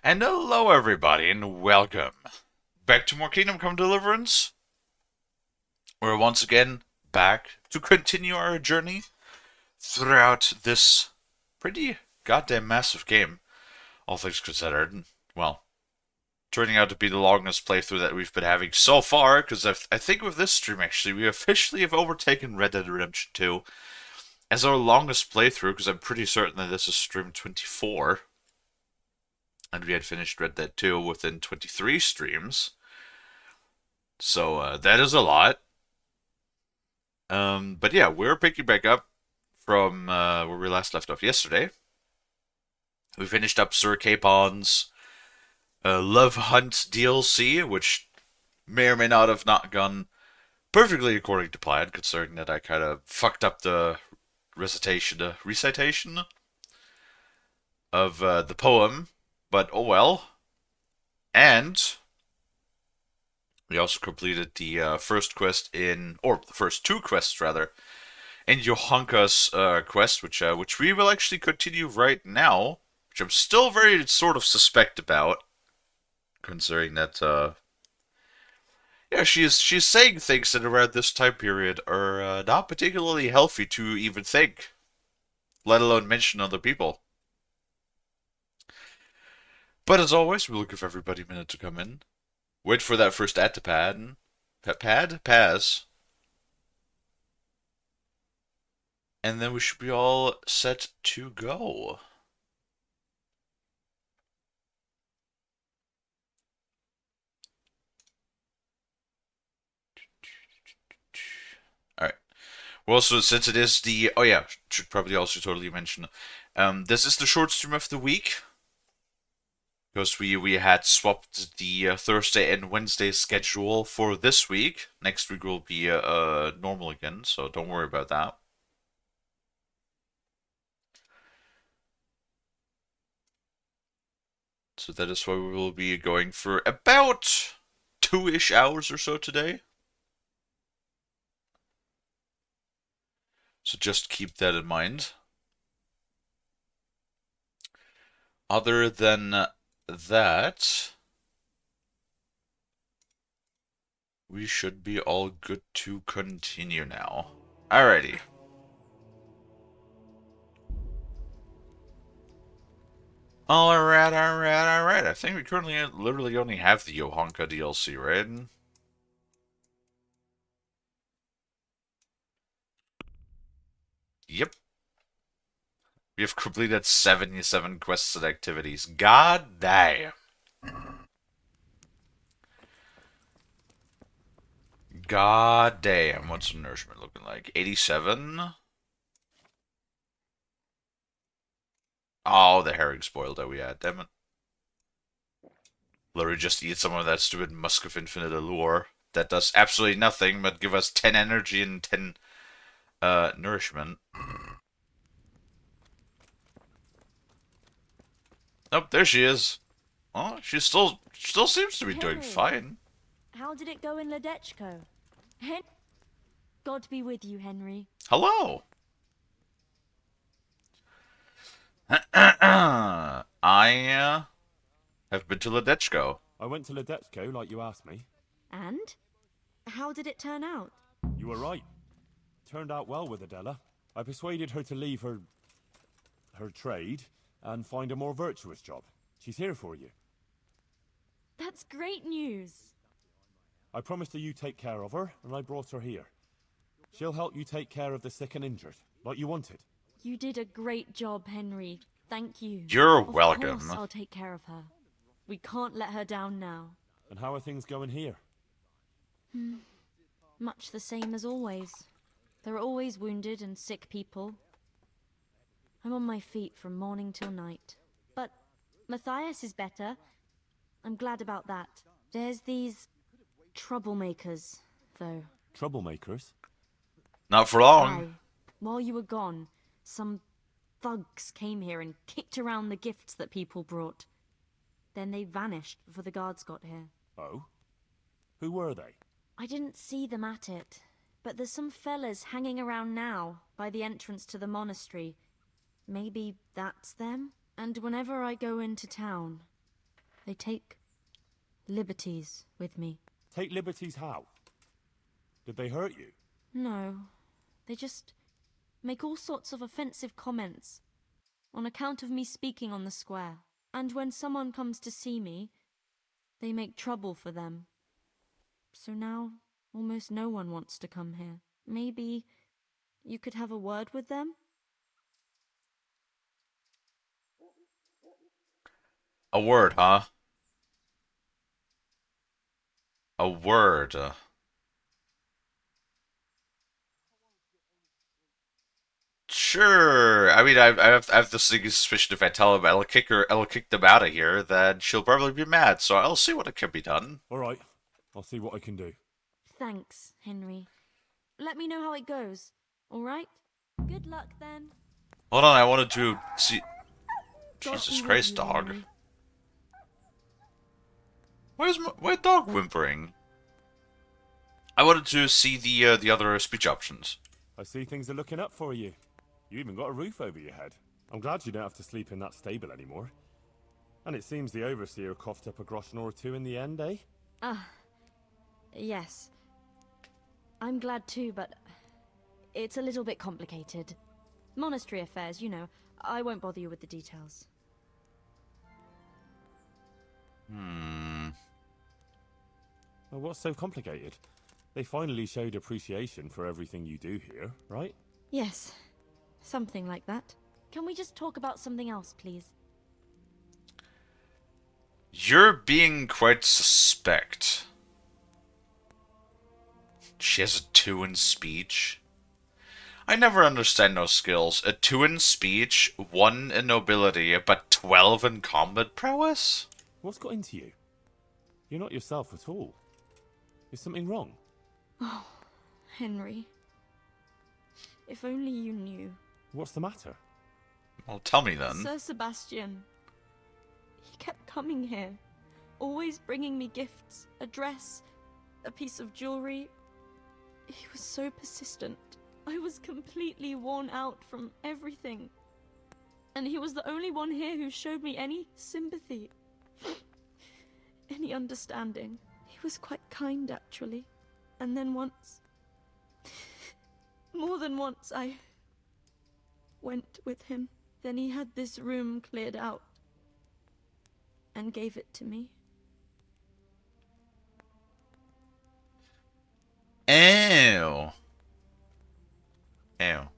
And hello, everybody, and welcome back to more Kingdom Come Deliverance. We're once again back to continue our journey throughout this pretty goddamn massive game, all things considered. Well, turning out to be the longest playthrough that we've been having so far, because I think with this stream, actually, we officially have overtaken Red Dead Redemption 2 as our longest playthrough, because I'm pretty certain that this is stream 24. And we had finished Red Dead 2 within 23 streams. So that is a lot. But yeah, we're picking back up from where we last left off yesterday. We finished up Sir Capon's Love Hunt DLC, which may or may not have not gone perfectly according to plan, considering that I kind of fucked up the recitation of the poem. But oh well. And we also completed the first quest or the first two quests rather, in Johanka's quest, which we will actually continue right now, which I'm still very sort of suspect about, considering that yeah, she's saying things that around this time period are not particularly healthy to even think, let alone mention other people. But as always, we'll give everybody a minute to come in, wait for that first ad to pass, and then we should be all set to go. All right. Well, so since it is the should probably also totally mention, this is the short stream of the week because we had swapped the Thursday and Wednesday schedule for this week. Next week will be normal again, so don't worry about that. So that is why we will be going for about 2-ish hours or so today. So just keep that in mind. Other than that, we should be all good to continue now. Alrighty. Alright. I think we currently literally only have the Yohanka DLC, right? Yep. We have completed 77 quests and activities. God damn. God damn. What's the nourishment looking like? 87? Oh, the herring spoiled that we had. Damn it. Literally just eat some of that stupid Musk of Infinite Allure. That does absolutely nothing but give us 10 energy and 10 nourishment. Oh, there she is. Oh, she still seems to be doing Henry, fine. how did it go in Ledechko? God be with you, Henry. Hello. I have been to Ledechko. I went to Ledetsko like you asked me. And? How did it turn out? You were right. Turned out well with Adela. I persuaded her to leave her trade and find a more virtuous job. She's here for you. That's great news. I promised her you take care of her, and I brought her here. She'll help you take care of the sick and injured, like you wanted. You did a great job, Henry. Thank you. You're Of welcome. course I'll take care of her. We can't let her down now. And how are things going here? Much the same as always. There are always wounded and sick people. I'm on my feet from morning till night. But Matthias is better. I'm glad about that. There's these troublemakers, though. Troublemakers? Not for long. Aye. While you were gone, some thugs came here and kicked around the gifts that people brought. Then they vanished before the guards got here. Oh? Who were they? I didn't see them at it, but there's some fellas hanging around now, by the entrance to the monastery. Maybe that's them? And whenever I go into town, They take liberties with me. Take liberties how? Did they hurt you? No, they just make all sorts of offensive comments on account of me speaking on the square. And when someone comes to see me, they make trouble for them. So now, almost no one wants to come here. Maybe you could have a word with them? A word, huh? A word. Sure. I mean, I have this sneaky suspicion if I tell him I'll kick them out of here, then she'll probably be mad. So I'll see what can be done. All right. I'll see what I can do. Thanks, Henry. Let me know how it goes, alright? Good luck then. Hold on, I wanted to see. God Jesus be with Christ, you, dog. Henry. Why dog whimpering? I wanted to see the other speech options. I see things are looking up for you. You even got a roof over your head. I'm glad you don't have to sleep in that stable anymore. And it seems the overseer coughed up a groschen or two in the end, eh? Yes. I'm glad too, but it's a little bit complicated. Monastery affairs, you know. I won't bother you with the details. Well, what's so complicated? They finally showed appreciation for everything you do here, right? Yes, something like that. Can we just talk about something else, please? You're being quite suspect. She has a 2 in speech. I never understand those skills. A 2 in speech, 1 in nobility, but 12 in combat prowess? What's got into you? You're not yourself at all. Is something wrong? Henry. If only you knew. What's the matter? Well, tell me then. Sir Sebastian. He kept coming here. Always bringing me gifts. A dress. A piece of jewelry. He was so persistent. I was completely worn out from everything. And he was the only one here who showed me any sympathy. Any understanding. He was quite kind, actually. And then once... more than once, I went with him. Then he had this room cleared out. And gave it to me. Ew. Ew.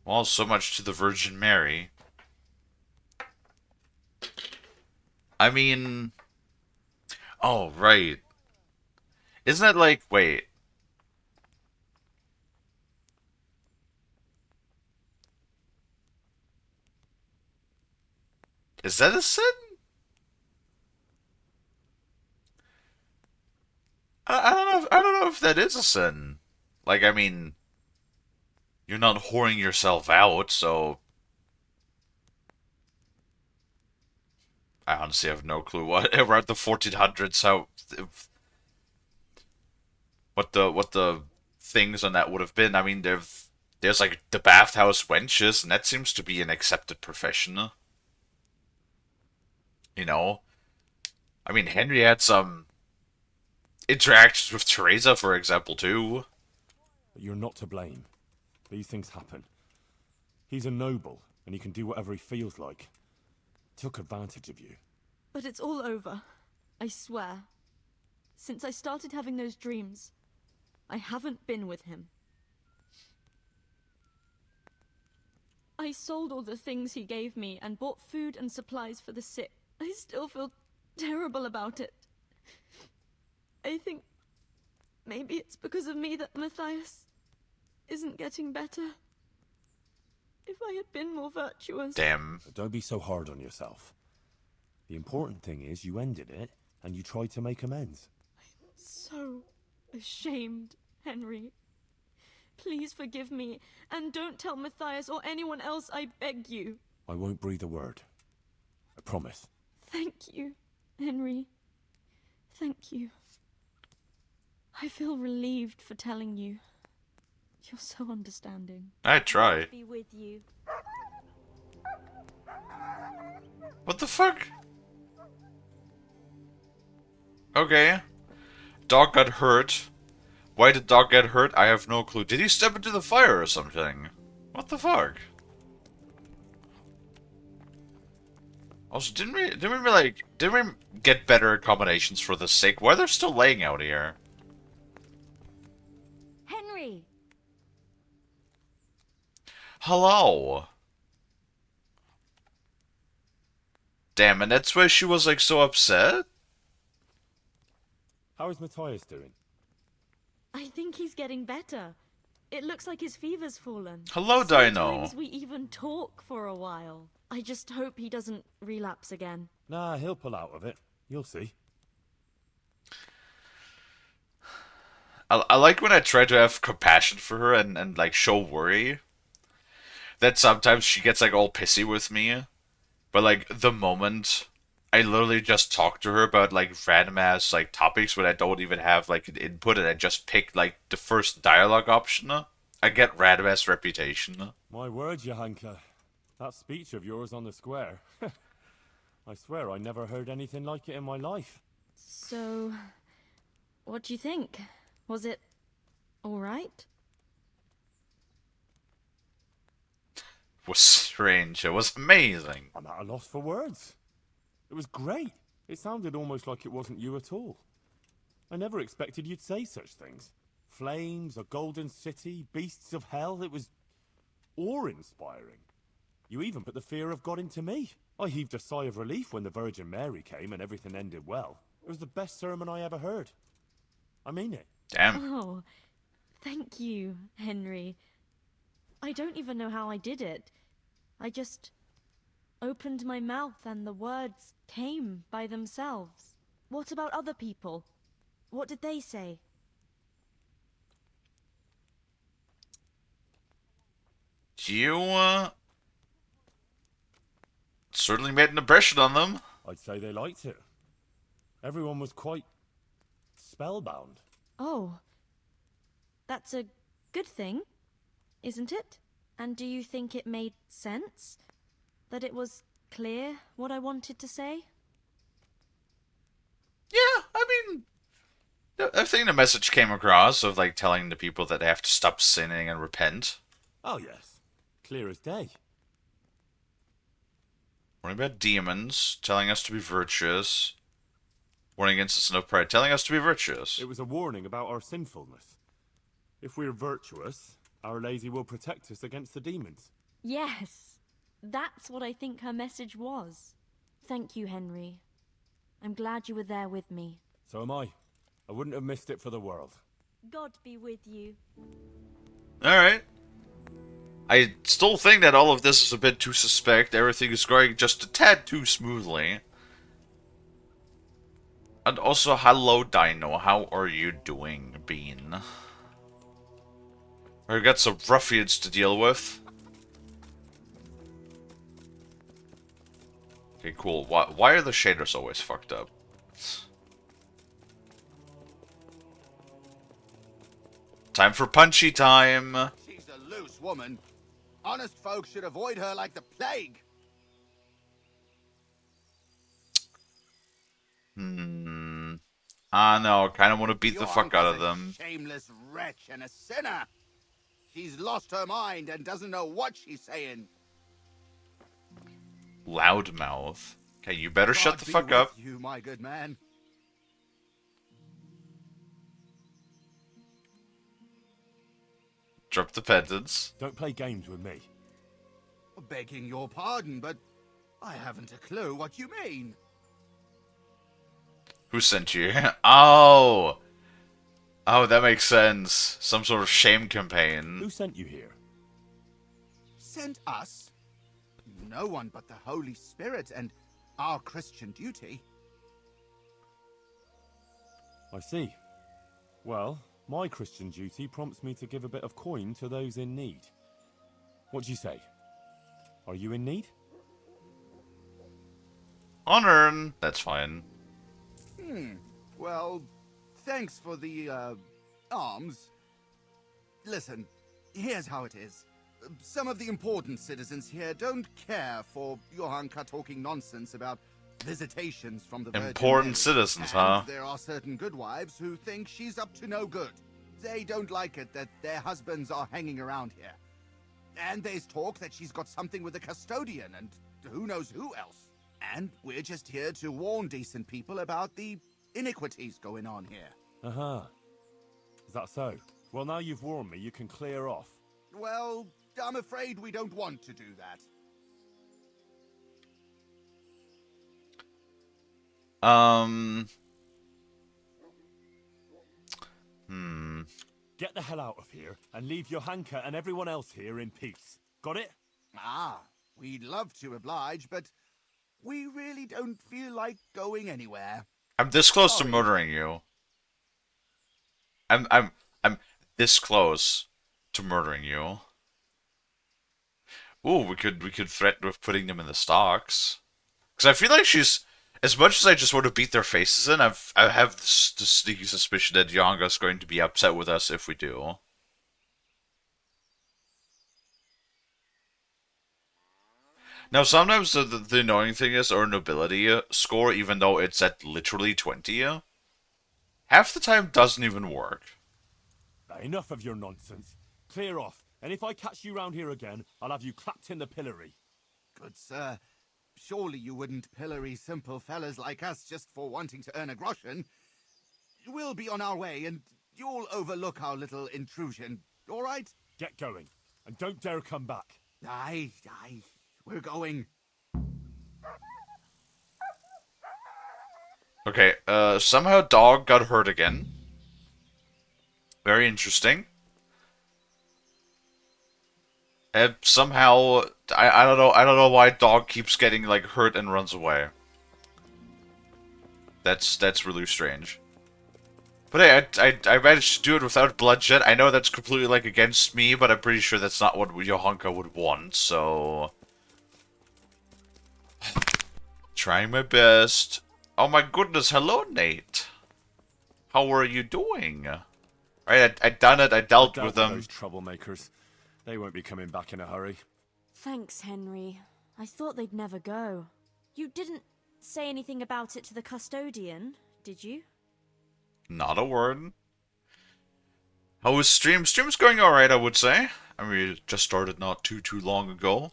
Well, so much to the Virgin Mary. I mean... Oh, right. Isn't it like... Wait. Is that a sin? I don't know if that is a sin. Like, I mean... You're not whoring yourself out, so... I honestly have no clue what around the 1400s how what the things on that would have been. I mean, there's like the bathhouse wenches, and that seems to be an accepted profession. You know, I mean, Henry had some interactions with Teresa, for example, too. But you're not to blame. These things happen. He's a noble, and he can do whatever he feels like. Took advantage of you. But it's all over. I swear. Since I started having those dreams, I haven't been with him. I sold all the things he gave me and bought food and supplies for the sick. I still feel terrible about it. I think maybe it's because of me that Matthias isn't getting better. If I had been more virtuous... Damn. But don't be so hard on yourself. The important thing is you ended it, and you tried to make amends. I'm so ashamed, Henry. Please forgive me, and don't tell Matthias or anyone else, I beg you. I won't breathe a word. I promise. Thank you, Henry. Thank you. I feel relieved for telling you. You're so understanding. I try. Be with you. What the fuck? Okay. Dog got hurt. Why did dog get hurt? I have no clue. Did he step into the fire or something? What the fuck? Also, didn't we get better accommodations for the sick? Why are they still laying out here? Henry! Hello. Damn, and that's why she was like so upset? How is Matthias doing? I think he's getting better. It looks like his fever's fallen. Hello, Dino. Sometimes we even talk for a while. I just hope he doesn't relapse again. Nah, he'll pull out of it. You'll see. I like when I try to have compassion for her and like show worry. That sometimes she gets like all pissy with me. But like the moment I literally just talk to her about like random ass like topics when I don't even have like an input and I just pick like the first dialogue option, I get random ass reputation. My word, Johanka. That speech of yours on the square. I swear I never heard anything like it in my life. So, what do you think? Was it alright? It was strange. It was amazing. I'm at a loss for words. It was great. It sounded almost like it wasn't you at all. I never expected you'd say such things. Flames, a golden city, beasts of hell. It was awe-inspiring. You even put the fear of God into me. I heaved a sigh of relief when the Virgin Mary came and everything ended well. It was the best sermon I ever heard. I mean it. Damn. Oh, thank you, Henry. I don't even know how I did it. I just opened my mouth and the words came by themselves. What about other people? What did they say? You, certainly made an impression on them. I'd say they liked it. Everyone was quite spellbound. Oh, that's a good thing, isn't it? And do you think it made sense? That it was clear what I wanted to say? Yeah, I mean, I think the message came across of like telling the people that they have to stop sinning and repent. Oh yes, clear as day. Warning about demons, telling us to be virtuous. Warning against the sin of pride, telling us to be virtuous. It was a warning about our sinfulness. If we're virtuous, our lazy will protect us against the demons. Yes, that's what I think her message was. Thank you, Henry. I'm glad you were there with me. So am I. I wouldn't have missed it for the world. God be with you. Alright. I still think that all of this is a bit too suspect. Everything is going just a tad too smoothly. And also, hello Dino, how are you doing, Bean? We've got some ruffians to deal with. Okay, cool. Why are the shaders always fucked up? Time for punchy time! She's a loose woman. Honest folks should avoid her like the plague. I know, kinda wanna beat the Your fuck out uncle's of a them. shameless wretch and a sinner. She's lost her mind and doesn't know what she's saying. Loudmouth. Okay, you better shut God the be fuck with up. you, my good man. Drop the pendants. Don't play games with me. Begging your pardon, but I haven't a clue what you mean. Who sent you? Oh! Oh, that makes sense. Some sort of shame campaign. Who sent you here? Sent us? No one but the Holy Spirit and our Christian duty. I see. Well, my Christian duty prompts me to give a bit of coin to those in need. What do you say? Are you in need? Honor. That's fine. Well, thanks for the, alms. Listen, here's how it is. some of the important citizens here don't care for Johanka talking nonsense about visitations from the Virgin Important Mary. citizens, And huh? there are certain good wives who think she's up to no good. They don't like it that their husbands are hanging around here. And there's talk that she's got something with the custodian and who knows who else. And we're just here to warn decent people about the iniquities going on here. Uh-huh. Is that so? Well, now you've warned me, you can clear off. Well, I'm afraid we don't want to do that. Get the hell out of here and leave Johanka and everyone else here in peace. Got it? Ah, we'd love to oblige, but we really don't feel like going anywhere. I'm this close to Sorry. murdering you. I'm this close to murdering you. Ooh, we could threaten with putting them in the stocks. Because I feel like she's, as much as I just want to beat their faces in, I have this sneaky suspicion that Yonga's going to be upset with us if we do. Now, sometimes the annoying thing is our nobility score, even though it's at literally 20, half the time doesn't even work. Enough of your nonsense. Clear off, and if I catch you round here again, I'll have you clapped in the pillory. Good sir, surely you wouldn't pillory simple fellas like us just for wanting to earn a groschen. We'll be on our way, and you'll overlook our little intrusion, all right? Get going, and don't dare come back. Aye, we're going. Okay, somehow dog got hurt again. Very interesting. And somehow, I don't know why dog keeps getting, like, hurt and runs away. That's really strange. But hey, I managed to do it without bloodshed. I know that's completely, like, against me, but I'm pretty sure that's not what Johanka would want, so... Trying my best. Oh my goodness, hello, Nate. How are you doing? Right, I done it, I dealt with them. Those troublemakers. They won't be coming back in a hurry. Thanks, Henry. I thought they'd never go. You didn't say anything about it to the custodian, did you? Not a word. How was stream? Stream's going alright, I would say. I mean, it just started not too long ago.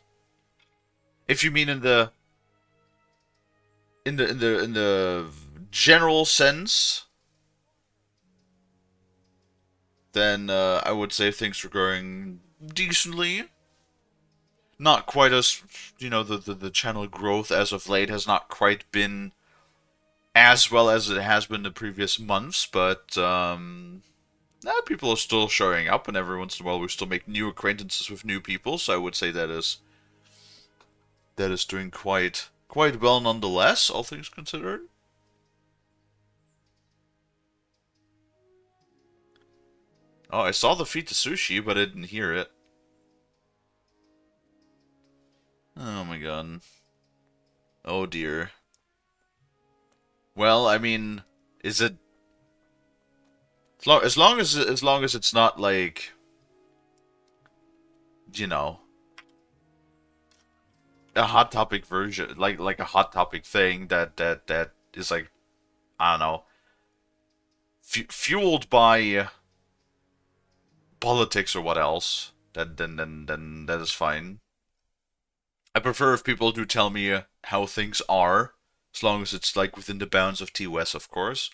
If you mean in the general sense, then I would say things are going decently. Not quite as, you know, the channel growth as of late has not quite been as well as it has been the previous months, but people are still showing up, and every once in a while we still make new acquaintances with new people, so I would say that is doing quite well nonetheless, all things considered. Oh, I saw the feat to sushi, but I didn't hear it. Oh my god. Oh dear. Well, I mean, is it as long as it's not like, you know, a hot topic version, like a hot topic thing that is like, I don't know, fueled by politics or what else, then that is fine. I prefer if people do tell me how things are, as long as it's like within the bounds of TOS, of course.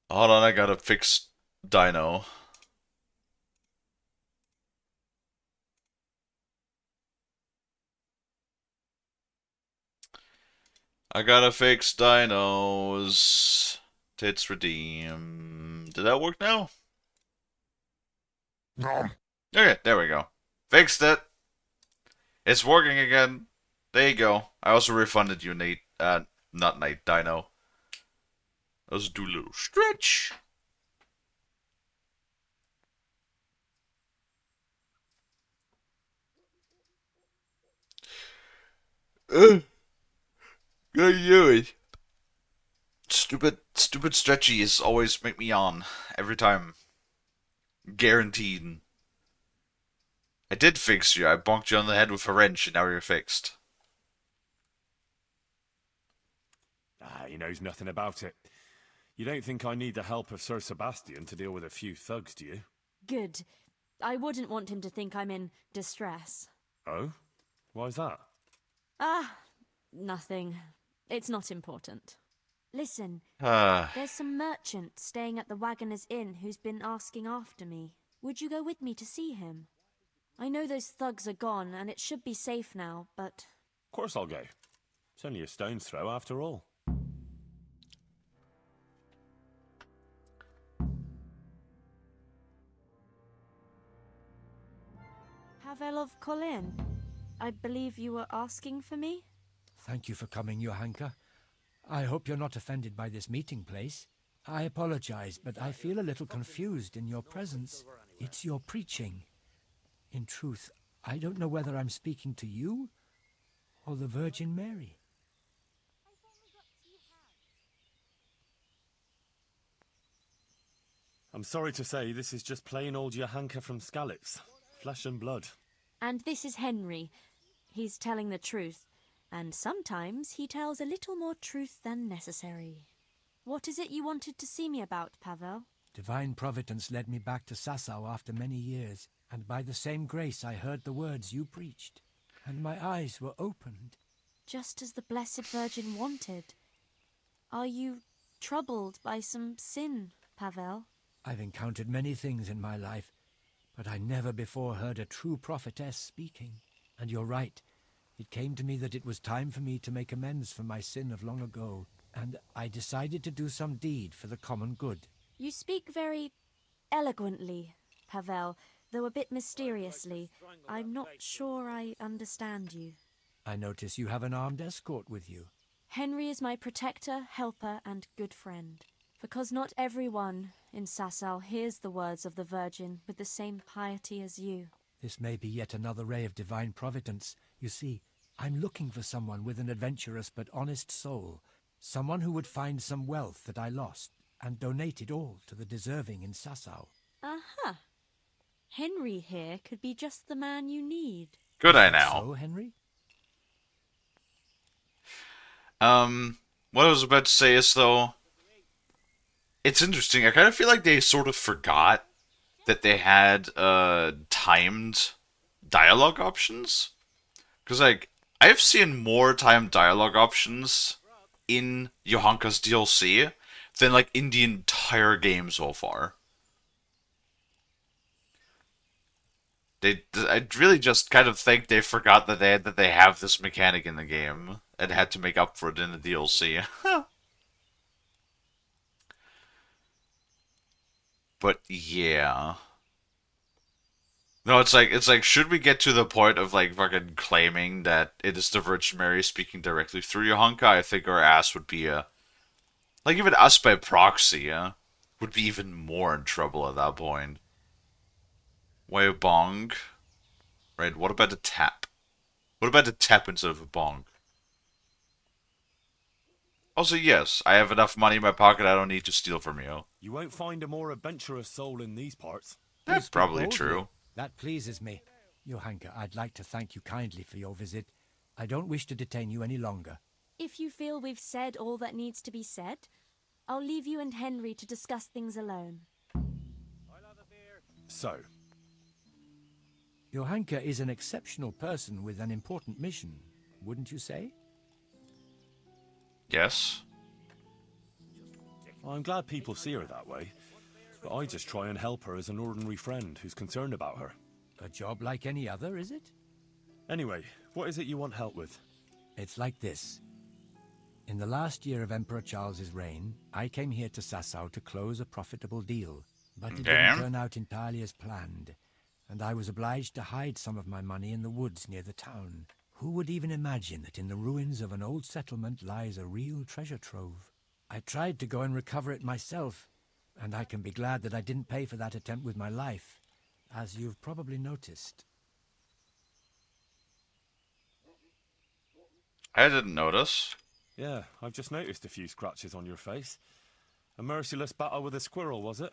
Hold on, I gotta fix Dino. I gotta fix dinos. Tits redeem. Did that work now? No. Okay, there we go. Fixed it. It's working again. There you go. I also refunded you, Nate. Not Nate, Dino. Let's do a little stretch. Gonna do it. Stupid stretchies always make me yawn. Every time. Guaranteed. I did fix you. I bonked you on the head with a wrench and now you're fixed. Ah, he knows nothing about it. You don't think I need the help of Sir Sebastian to deal with a few thugs, do you? Good. I wouldn't want him to think I'm in distress. Oh? Why's that? Ah, nothing. It's not important. Listen, Ah, there's some merchant staying at the Wagoner's Inn who's been asking after me. Would you go with me to see him? I know those thugs are gone and it should be safe now, but... Of course I'll go. It's only a stone's throw after all. Pavel of Colin, I believe you were asking for me? Thank you for coming, Johanka. I hope you're not offended by this meeting place. I apologize, but I feel a little confused in your presence. It's your preaching. In truth, I don't know whether I'm speaking to you or the Virgin Mary. I'm sorry to say this is just plain old Johanka from Scallops. Flesh and blood. And this is Henry. He's telling the truth, and sometimes he tells a little more truth than necessary. What is it you wanted to see me about, Pavel? Divine Providence led me back to Sasau after many years, and by the same grace I heard the words you preached, and my eyes were opened. Just as the Blessed Virgin wanted. Are you troubled by some sin, Pavel? I've encountered many things in my life, but I never before heard a true prophetess speaking. And you're right. It came to me that it was time for me to make amends for my sin of long ago, and I decided to do some deed for the common good. You speak very eloquently, Pavel, though a bit mysteriously. I'm not sure I understand you. I notice you have an armed escort with you. Henry is my protector, helper, and good friend. Because not everyone in Sasau hears the words of the Virgin with the same piety as you. This may be yet another ray of divine providence. You see, I'm looking for someone with an adventurous but honest soul. Someone who would find some wealth that I lost and donate it all to the deserving in Sasau. Aha! Henry here could be just the man you need. good eye now. So, Henry? What I was about to say is, though, it's interesting. I kind of feel like they sort of forgot that they had timed dialogue options. Because, like, I've seen more timed dialogue options in Johanka's DLC than, like, in the entire game so far. I really just kind of think they forgot that they have this mechanic in the game and had to make up for it in the DLC. But yeah. No, it's like should we get to the point of like fucking claiming that it is the Virgin Mary speaking directly through Johanka? I think our ass would be like even us by proxy, would be even more in trouble at that point. Why a bong? Right, what about a tap? What about a tap instead of a bong? Also, yes, I have enough money in my pocket, I don't need to steal from you. You won't find a more adventurous soul in these parts. You That's speak probably boldly. true. That pleases me. Johanka, I'd like to thank you kindly for your visit. I don't wish to detain you any longer. If you feel we've said all that needs to be said, I'll leave you and Henry to discuss things alone. So, Johanka is an exceptional person with an important mission, wouldn't you say? Yes. I'm glad people see her that way. But I just try and help her as an ordinary friend who's concerned about her. A job like any other, is it? Anyway, what is it you want help with? It's like this. In the last year of Emperor Charles's reign, I came here to Sasau to close a profitable deal. But it didn't turn out entirely as planned, and I was obliged to hide some of my money in the woods near the town. Who would even imagine that in the ruins of an old settlement lies a real treasure trove? I tried to go and recover it myself, and I can be glad that I didn't pay for that attempt with my life, as you've probably noticed. I didn't notice. Yeah, I've just noticed a few scratches on your face. A merciless battle with a squirrel, was it?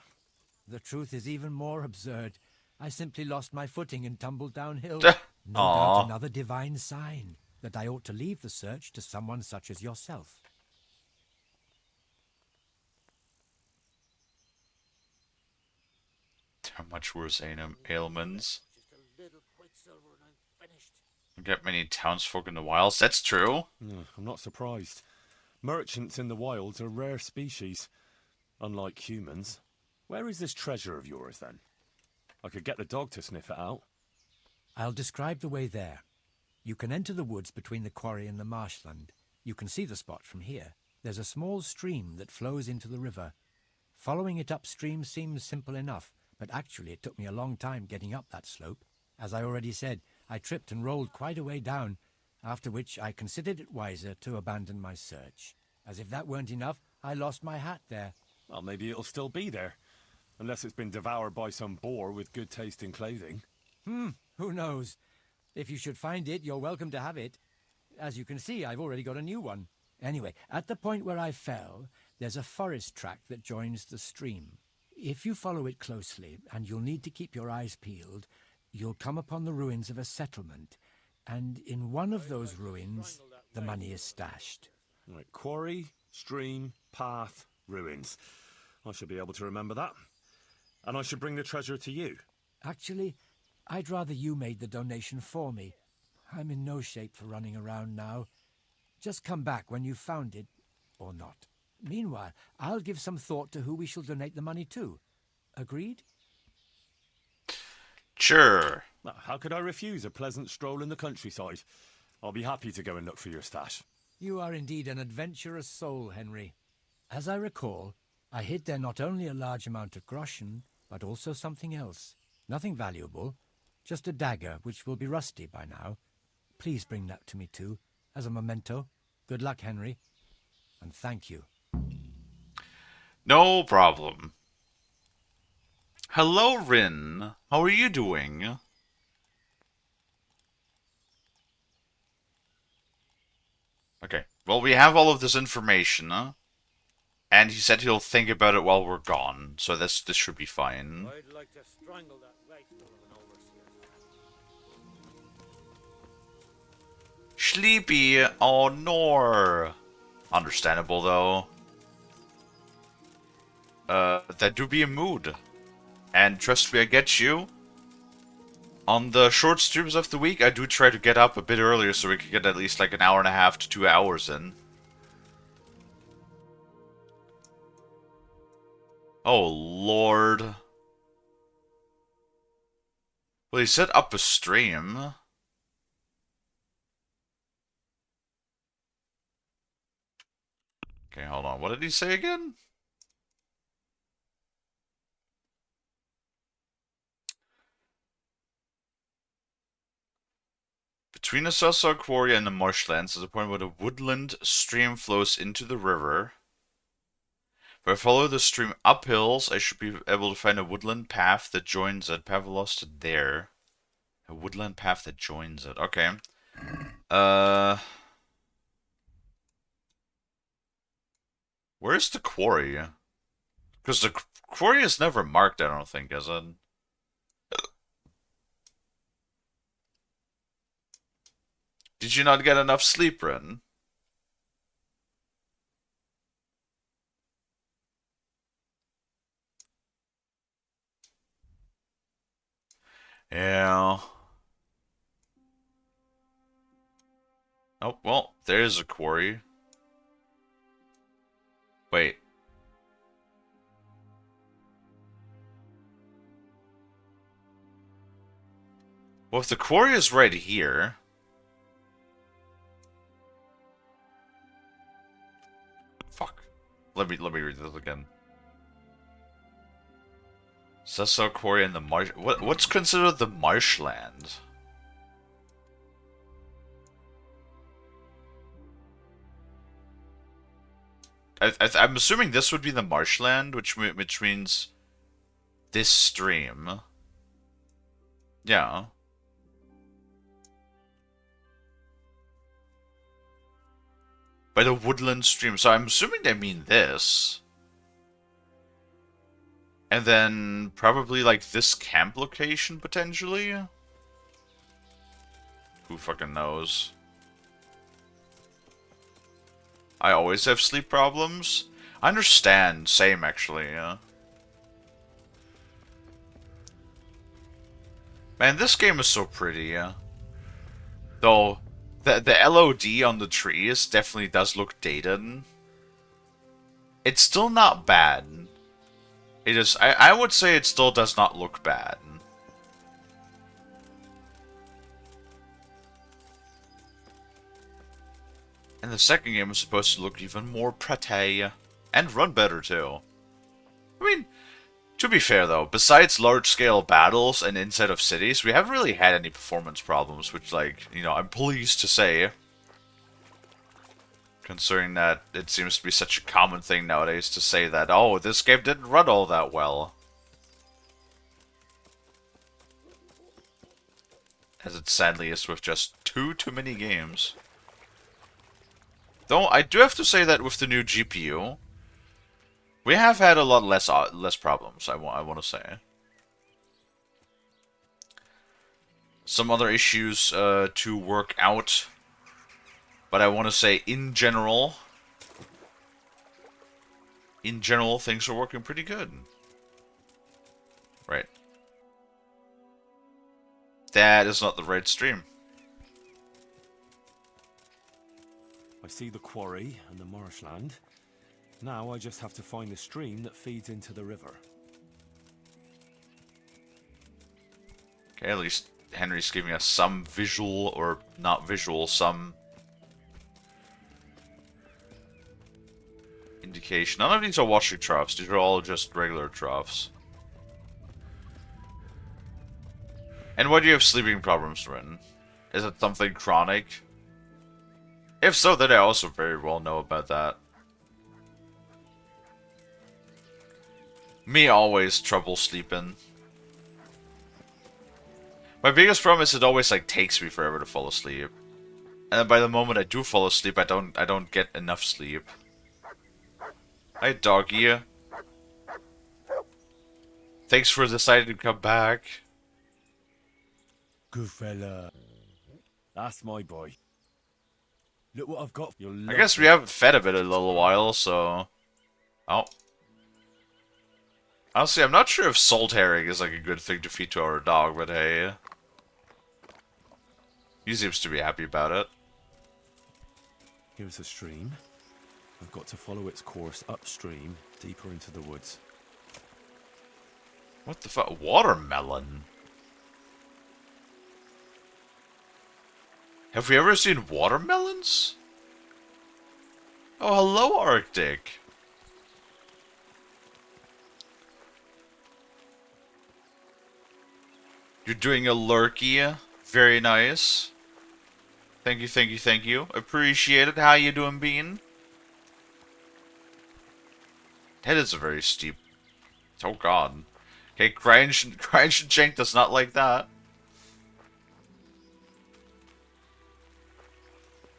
The truth is even more absurd. I simply lost my footing and tumbled downhill. No Aw. doubt another divine sign that I ought to leave the search to someone such as yourself. How much worse ailments? Get many townsfolk in the wilds. That's true. I'm not surprised. Merchants in the wilds are rare species, unlike humans. Where is this treasure of yours, then? I could get the dog to sniff it out. I'll describe the way there. You can enter the woods between the quarry and the marshland. You can see the spot from here. There's a small stream that flows into the river. Following it upstream seems simple enough, but actually it took me a long time getting up that slope. As I already said, I tripped and rolled quite a way down, after which I considered it wiser to abandon my search. As if that weren't enough, I lost my hat there. Well, maybe it'll still be there. Unless it's been devoured by some boar with good taste in clothing. Who knows? If you should find it, you're welcome to have it. As you can see, I've already got a new one. Anyway, at the point where I fell, there's a forest track that joins the stream. If you follow it closely, and you'll need to keep your eyes peeled, you'll come upon the ruins of a settlement. And in one of those ruins, the money is stashed. Right, quarry, stream, path, ruins. I should be able to remember that. And I should bring the treasure to you. Actually, I'd rather you made the donation for me. I'm in no shape for running around now. Just come back when you've found it, or not. Meanwhile, I'll give some thought to who we shall donate the money to. Agreed? Sure. Now, how could I refuse a pleasant stroll in the countryside? I'll be happy to go and look for your stash. You are indeed an adventurous soul, Henry. As I recall, I hid there not only a large amount of groschen, but also something else. Nothing valuable, just a dagger which will be rusty by now. Please bring that to me too, as a memento. Good luck, Henry. And thank you. No problem. Hello, Rin. How are you doing? Okay. Well, we have all of this information, and he said he'll think about it while we're gone, so this should be fine. I'd like to strangle that wastrel of an overseer. Sleepy. Oh, Nor. Understandable, though. That do be a mood. And trust me, I get you. On the short streams of the week, I do try to get up a bit earlier so we can get at least like an hour and a half to 2 hours in. Oh, Lord. Well, he said up a stream. Okay, hold on. What did he say again? Between the Sussex Quarry and the marshlands is a point where the woodland stream flows into the river. If I follow the stream up hills, I should be able to find a woodland path that joins it. Path lost it there. A woodland path that joins it. Okay. Where's the quarry? Because the quarry is never marked, I don't think, is it? Did you not get enough sleep, Ren? Yeah. Oh, well, there's a quarry. Wait. Well, if the quarry is right here... Fuck. Let me read this again. Cecil Quarry and the marsh... What's considered the marshland? I'm assuming this would be the marshland, which means this stream. Yeah. By the woodland stream. So I'm assuming they mean this. And then probably like this camp location potentially. Who fucking knows? I always have sleep problems. I understand. Same actually, yeah. Man, this game is so pretty, yeah. Though the LOD on the trees definitely does look dated. It's still not bad. It is I would say it still does not look bad. And the second game is supposed to look even more pretty. And run better too. I mean, to be fair though, besides large-scale battles and inside of cities, we haven't really had any performance problems, which, like, you know, I'm pleased to say. Considering that it seems to be such a common thing nowadays to say that, oh, this game didn't run all that well. As it sadly is with just too many games. Though, I do have to say that with the new GPU, we have had a lot less problems, I want to say. Some other issues to work out. But I want to say, in general, things are working pretty good. Right. That is not the right stream. I see the quarry and the marshland. Now I just have to find the stream that feeds into the river. Okay, at least Henry's giving us some visual, or not visual, some indication. None of these are washing troughs. These are all just regular troughs. And why do you have sleeping problems, Rin? Is it something chronic? If so, then I also very well know about that. Me always trouble sleeping. My biggest problem is it always like takes me forever to fall asleep. And then by the moment I do fall asleep, I don't get enough sleep. Hi, doggy. Thanks for deciding to come back. Good fella. That's my boy. Look what I've got. You'll I love guess we it. haven't fed him in a little while, so... Oh. Honestly, I'm not sure if salt herring is like a good thing to feed to our dog, but hey. He seems to be happy about it. Here's a stream. I've got to follow its course upstream, deeper into the woods. What the fuck? Watermelon? Have we ever seen watermelons? Oh, hello, Arctic. You're doing a lurky. Very nice. Thank you, thank you, thank you. Appreciate it. How you doing, Bean? That is a very steep... Oh, God. Okay, Crying does not like that.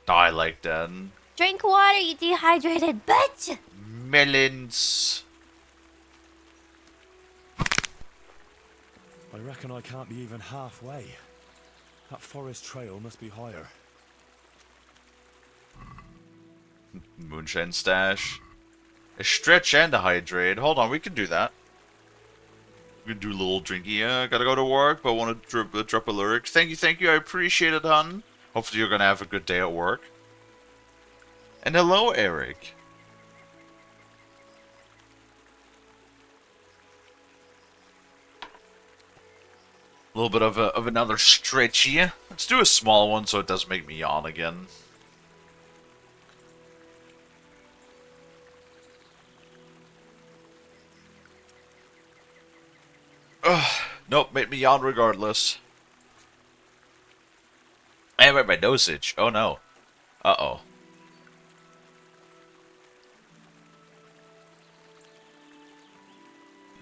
I like that. Drink water, you dehydrated bitch! Melons. I reckon I can't be even halfway. That forest trail must be higher. Moonshine stash. A stretch and a hydrate. Hold on, we can do that. We can do a little drinky. Yeah, gotta go to work, but want to drop a lyric. Thank you, I appreciate it, hon. Hopefully you're gonna have a good day at work. And hello, Eric. A little bit of another stretchy. Let's do a small one so it doesn't make me yawn again. Ugh. Nope, made me yawn regardless. I have my nose itch. Oh no. Uh-oh.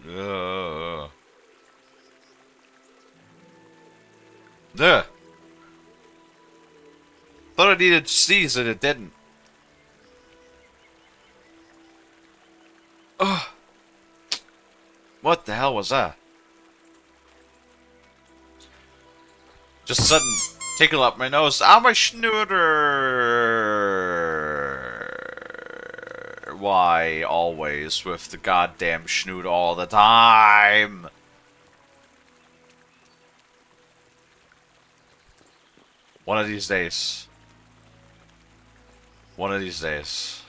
Ugh. Thought I needed to sneeze and it didn't. Ugh. What the hell was that? Just sudden tickle up my nose. Ah, my schnooter! Why always with the goddamn schnoot all the time? One of these days. One of these days.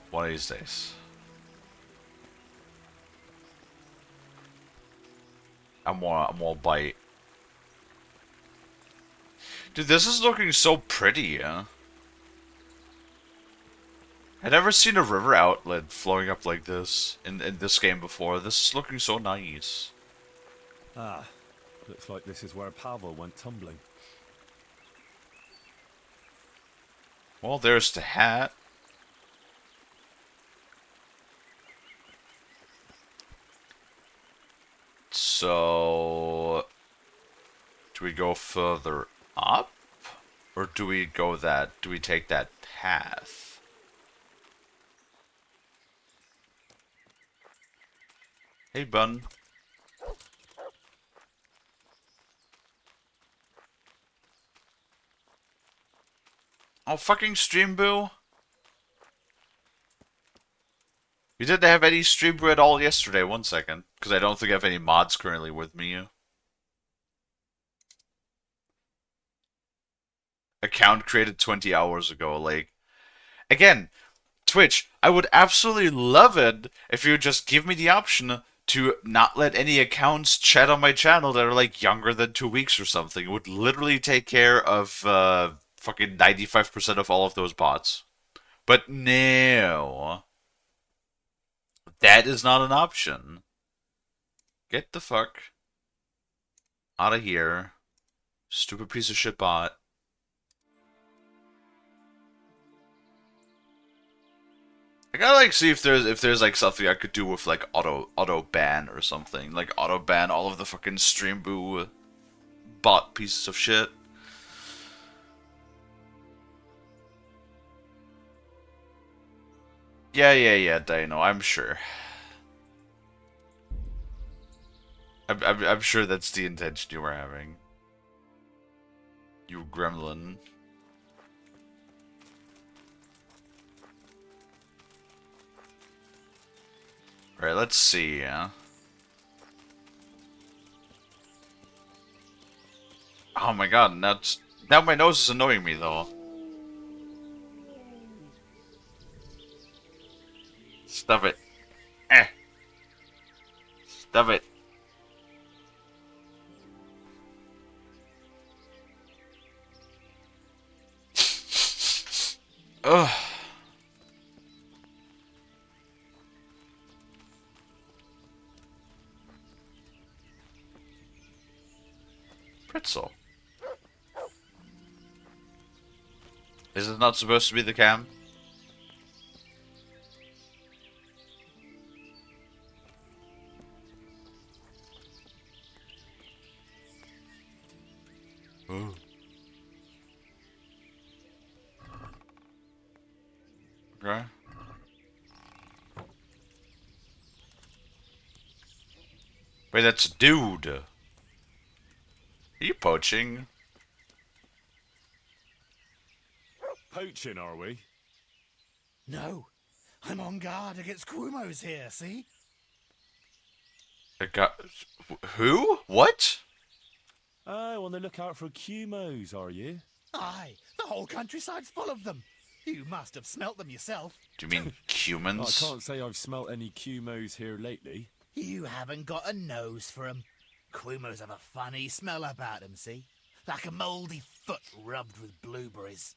One of these days. I'm more bite. Dude, this is looking so pretty, yeah? I've never seen a river outlet flowing up like this in this game before. This is looking so nice. Ah, looks like this is where Pavel went tumbling. Well, there's the hat. So, do we go further up? Or do we take that path? Hey, bun. Oh, fucking stream boo. We didn't have any stream boo at all yesterday. 1 second. Because I don't think I have any mods currently with me. Account created 20 hours ago. Like, again, Twitch, I would absolutely love it if you would just give me the option to not let any accounts chat on my channel that are like younger than 2 weeks or something. It would literally take care of fucking 95% of all of those bots. But no. That is not an option. Get the fuck out of here. Stupid piece of shit bot. I gotta like see if there's like something I could do with like auto ban or something. Like auto ban all of the fucking stream boo bot pieces of shit. Yeah, Dino, I'm sure. I'm sure that's the intention you were having. You gremlin. Alright, let's see, yeah. Oh my god, now my nose is annoying me though. Stop it. Stop it. Ugh. Pretzel. Is it not supposed to be the cam? Ooh. Okay. Wait, that's a dude. Are you poaching? Poaching, are we? No, I'm on guard against Quumos here, see? Who? What? Oh, on the lookout for Cumos, are you? Aye, the whole countryside's full of them. You must have smelt them yourself. Do you mean humans? I can't say I've smelt any Cumos here lately. You haven't got a nose for 'em. Quumos have a funny smell about 'em, see? Like a mouldy foot rubbed with blueberries.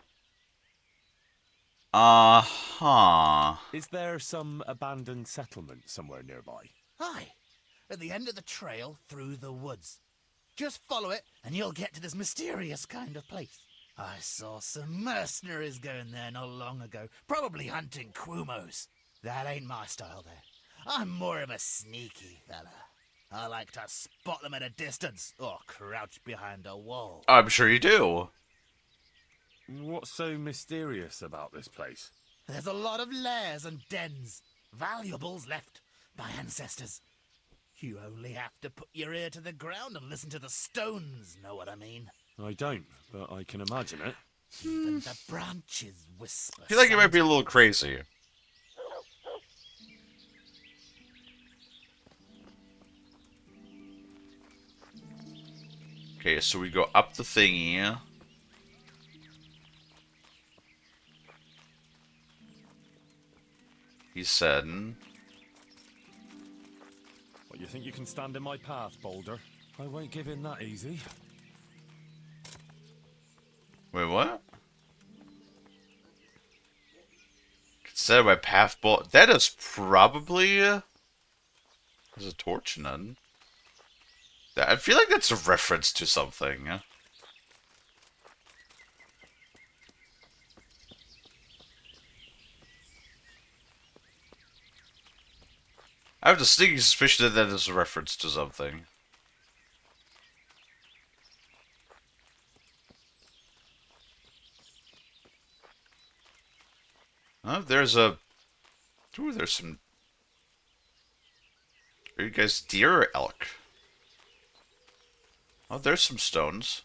Uh-huh. Is there some abandoned settlement somewhere nearby? Aye, at the end of the trail through the woods. Just follow it and you'll get to this mysterious kind of place. I saw some mercenaries going there not long ago, probably hunting Quumos. That ain't my style there. I'm more of a sneaky fella. I like to spot them at a distance or crouch behind a wall. I'm sure you do. What's so mysterious about this place? There's a lot of lairs and dens. Valuables left by ancestors. You only have to put your ear to the ground and listen to the stones, know what I mean? I don't, but I can imagine it. Even the branches whisper. I feel like it might be a little sometimes. crazy. Okay, so we go up the thingy. He said, What, you think you can stand in my path, Boulder? I won't give in that easy. wait, what? Consider my path ball. That is probably there's a torch nun. I feel like that's a reference to something. I have the sneaking suspicion that that is a reference to something. Oh, there's a... Ooh, there's some... Are you guys deer or elk? Oh, there's some stones.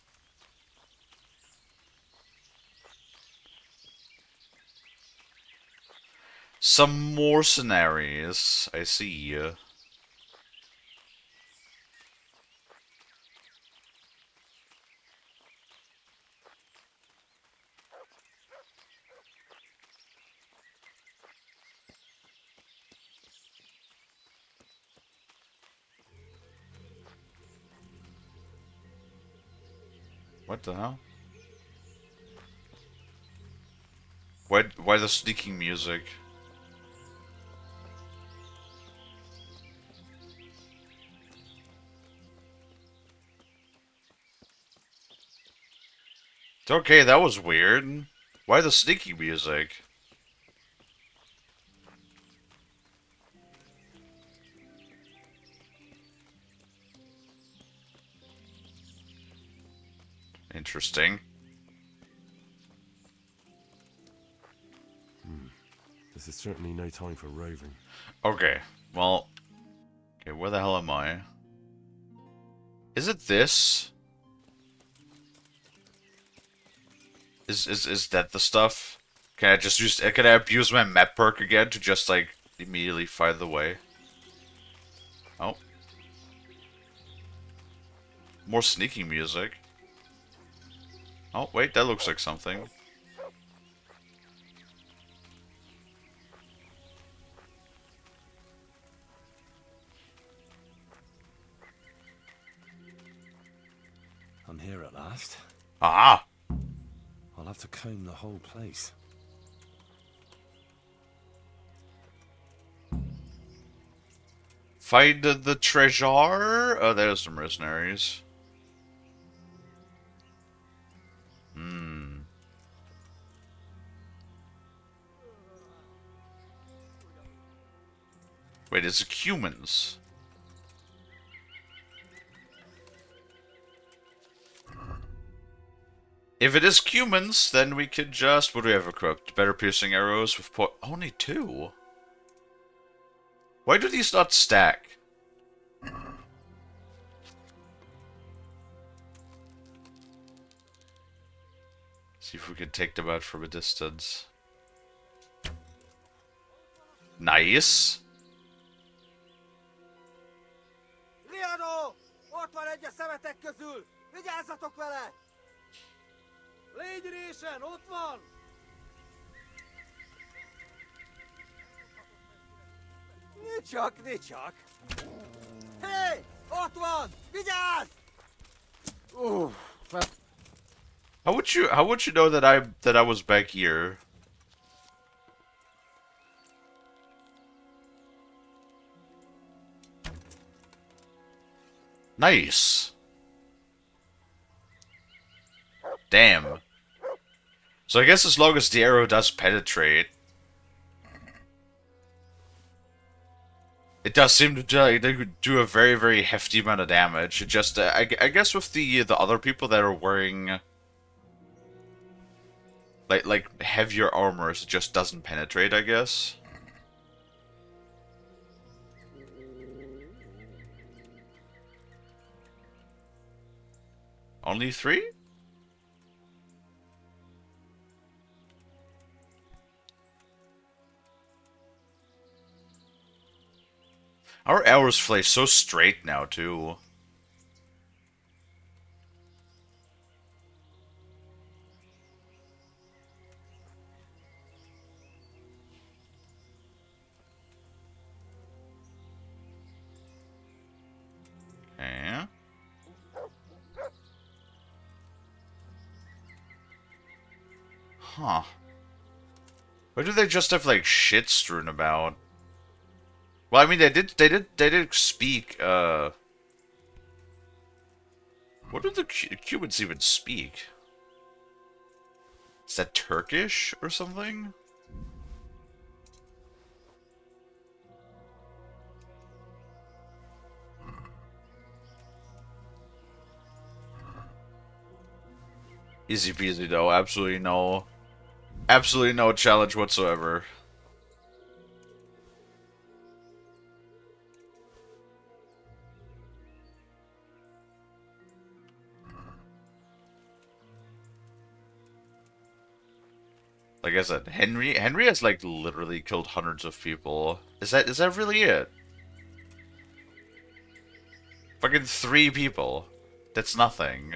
Some mercenaries, I see. What the hell? Why the sneaking music? Okay, that was weird. Why the sneaking music? Interesting. This is certainly no time for roving. Okay, well... Okay, where the hell am I? Is it this? Is that the stuff? Can I just use... Can I abuse my map perk again to just, like, immediately find the way? Oh. More sneaking music. Oh, wait, that looks like something. I'm here at last. Ah! I'll have to comb the whole place. Find the treasure? Oh, there's some mercenaries. Wait, it's humans. If it is humans, then we could just... What do we have equipped? Better piercing arrows with only 2? Why do these not stack? See if we can take them out from a distance. Nice. Riadó! Ott van egy a szemetek közül! Vigyázzatok vele! Légy résen, ott van! Nicsak! Hé! Ott van! Vigyázz! How would you know that I was back here? Nice. Damn. So I guess as long as the arrow does penetrate, it does seem to do a very, very hefty amount of damage. It just, I guess with the other people that are wearing like heavier armors, it just doesn't penetrate, I guess. Only 3? Our arrows fly so straight now, too. Okay. Huh. Why do they just have, like, shit strewn about? Well, I mean, they did speak, what do the Cubans even speak? Is that Turkish or something? Easy peasy though, absolutely no challenge whatsoever. Like I said, Henry has like literally killed hundreds of people. Is that really it? Fucking 3 people. That's nothing.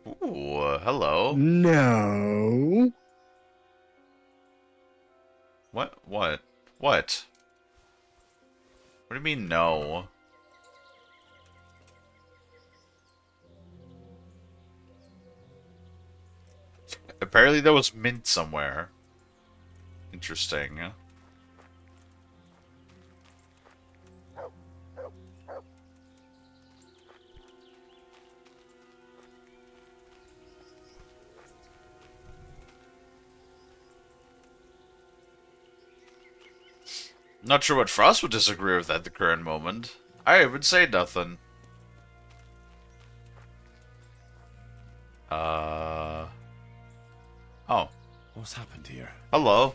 Ooh, hello. No. What? What? What? What do you mean no? Apparently there was mint somewhere. Interesting. Not sure what Frost would disagree with at the current moment. I would say nothing. Oh. What's happened here? Hello.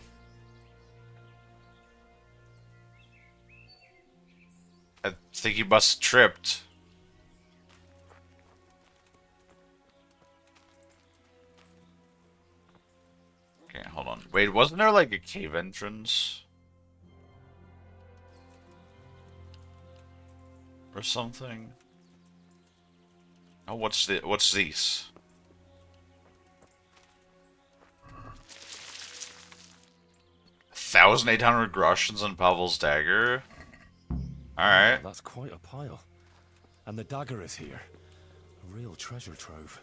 I think he must have tripped. Okay, hold on. Wait, wasn't there like a cave entrance? Or something? Oh, what's these? $1,800 groshens on Pavel's dagger. Alright. That's quite a pile. And the dagger is here. A real treasure trove.